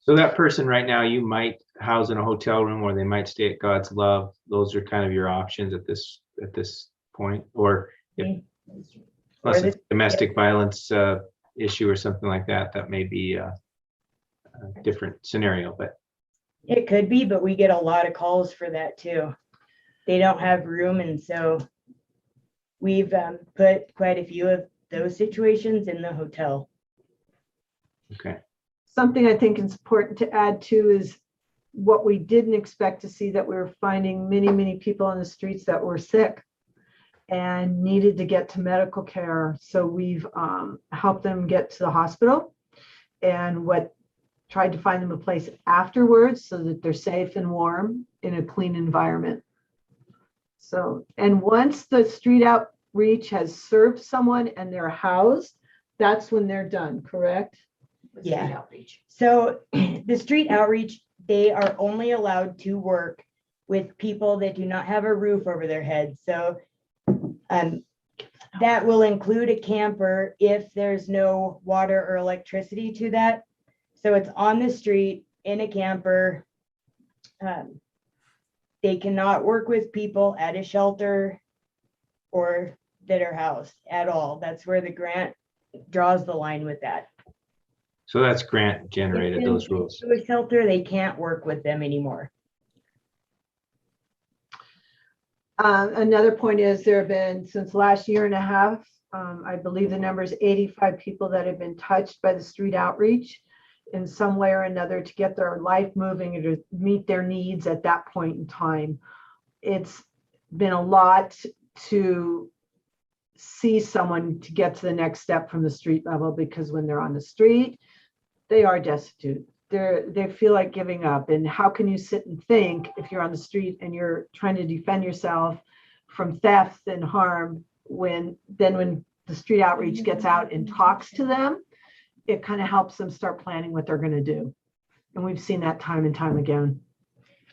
So that person right now, you might house in a hotel room, or they might stay at God's Love. Those are kind of your options at this point, or if, unless it's domestic violence issue or something like that, that may be a different scenario. But
it could be, but we get a lot of calls for that too. They don't have room, and so we've put quite a few of those situations in the hotel.
okay.
Something I think is important to add too is what we didn't expect to see, that we were finding many, many people on the streets that were sick and needed to get to medical care. So we've helped them get to the hospital and tried to find them a place afterwards so that they're safe and warm in a clean environment. So, and once the street outreach has served someone and they're housed, that's when they're done, correct?
Yeah. So the street outreach, they are only allowed to work with people that do not have a roof over their heads. So that will include a camper if there's no water or electricity to that. So it's on the street in a camper. They cannot work with people at a shelter or that are housed at all. That's where the grant draws the line with that.
So that's grant generated, those rules.
To a shelter, they can't work with them anymore.
Another point is there have been, since last year and a half, I believe the number is 85 people that have been touched by the street outreach in some way or another to get their life moving and to meet their needs at that point in time. It's been a lot to see someone to get to the next step from the street level, because when they're on the street, they are destitute. They feel like giving up. And how can you sit and think if you're on the street and you're trying to defend yourself from theft and harm, when the street outreach gets out and talks to them, it kind of helps them start planning what they're going to do. And we've seen that time and time again.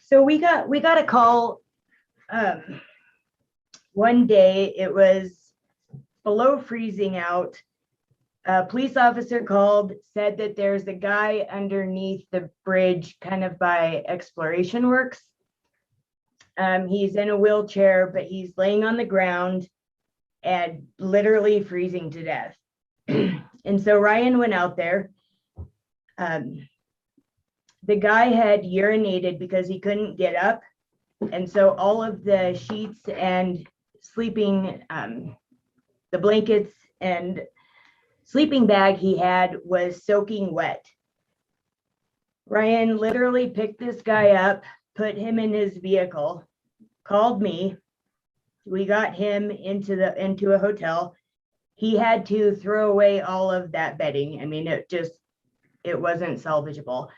So we got a call one day. It was below freezing out. A police officer called, said that there's a guy underneath the bridge kind of by Exploration Works. He's in a wheelchair, but he's laying on the ground and literally freezing to death. And so Ryan went out there. The guy had urinated because he couldn't get up. And so all of the sheets and sleeping, the blankets and sleeping bag he had was soaking wet. Ryan literally picked this guy up, put him in his vehicle, called me. We got him into a hotel. He had to throw away all of that bedding. I mean, it wasn't salvageable.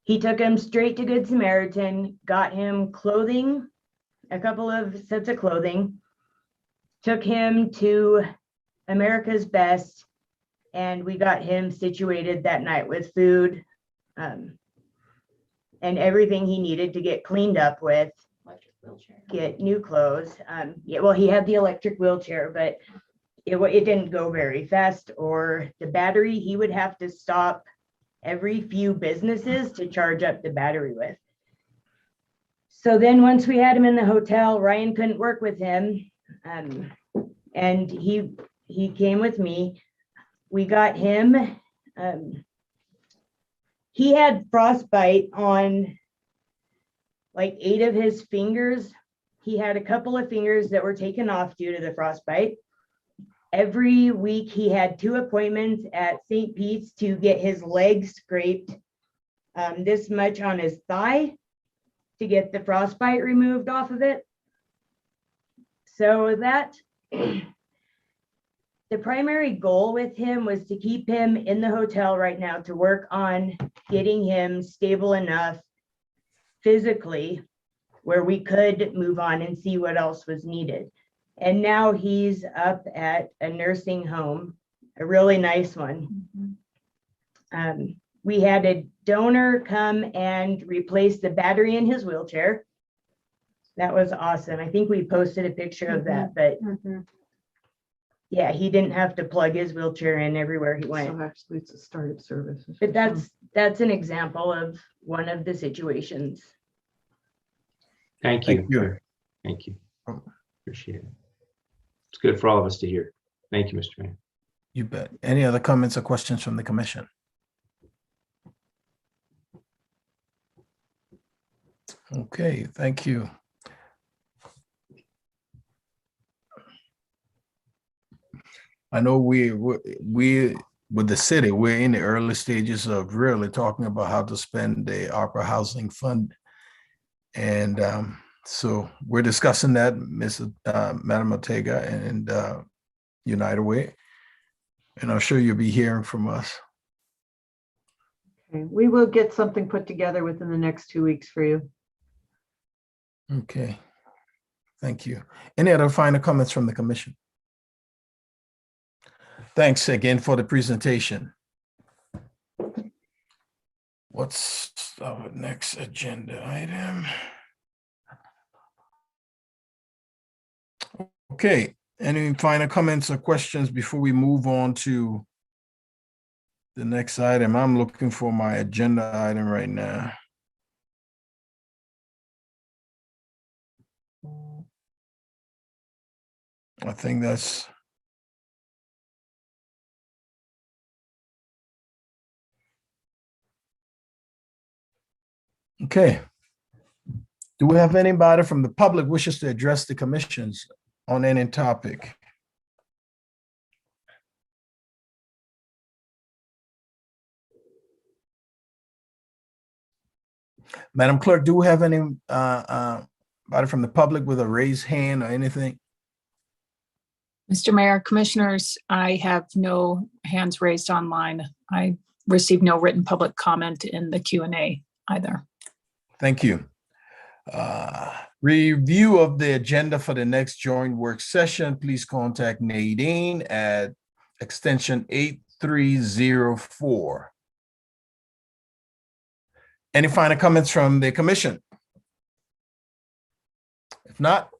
He took him straight to Good Samaritan, got him clothing, a couple of sets of clothing, took him to America's Best, and we got him situated that night with food and everything he needed to get cleaned up with, get new clothes. Yeah, well, he had the electric wheelchair, but it didn't go very fast, or the battery, he would have to stop every few businesses to charge up the battery with. So then once we had him in the hotel, Ryan couldn't work with him. And he came with me. We got him. He had frostbite on like 8 of his fingers. He had a couple of fingers that were taken off due to the frostbite. Every week he had 2 appointments at St. Pete's to get his legs scraped this much on his thigh to get the frostbite removed off of it. So that the primary goal with him was to keep him in the hotel right now to work on getting him stable enough physically where we could move on and see what else was needed. And now he's up at a nursing home, a really nice one. We had a donor come and replace the battery in his wheelchair. That was awesome. I think we posted a picture of that, but yeah, he didn't have to plug his wheelchair in everywhere he went.
So actually, it's a start of service.
But that's an example of one of the situations.
Thank you.
Thank you.
Thank you. Appreciate it. It's good for all of us to hear. Thank you, Mr. Mayor.
You bet. Any other comments or questions from the commission? Okay, thank you. I know we with the city, we're in the early stages of really talking about how to spend the ARPA housing fund. And so we're discussing that, Madam Ortega and United Way. And I'm sure you'll be hearing from us.
Okay, we will get something put together within the next 2 weeks for you.
Okay, thank you. Any other final comments from the commission? Thanks again for the presentation. What's our next agenda item? Okay, any final comments or questions before we move on to the next item? I'm looking for my agenda item right now. I think that's okay. Do we have anybody from the public wishes to address the commissions on any topic? Madam Clerk, do we have any anybody from the public with a raised hand or anything?
Mr. Mayor, Commissioners, I have no hands raised online. I received no written public comment in the Q&A either.
Thank you. Review of the agenda for the next joint work session. Please contact Nadine at extension 8304. Any final comments from the commission? If not,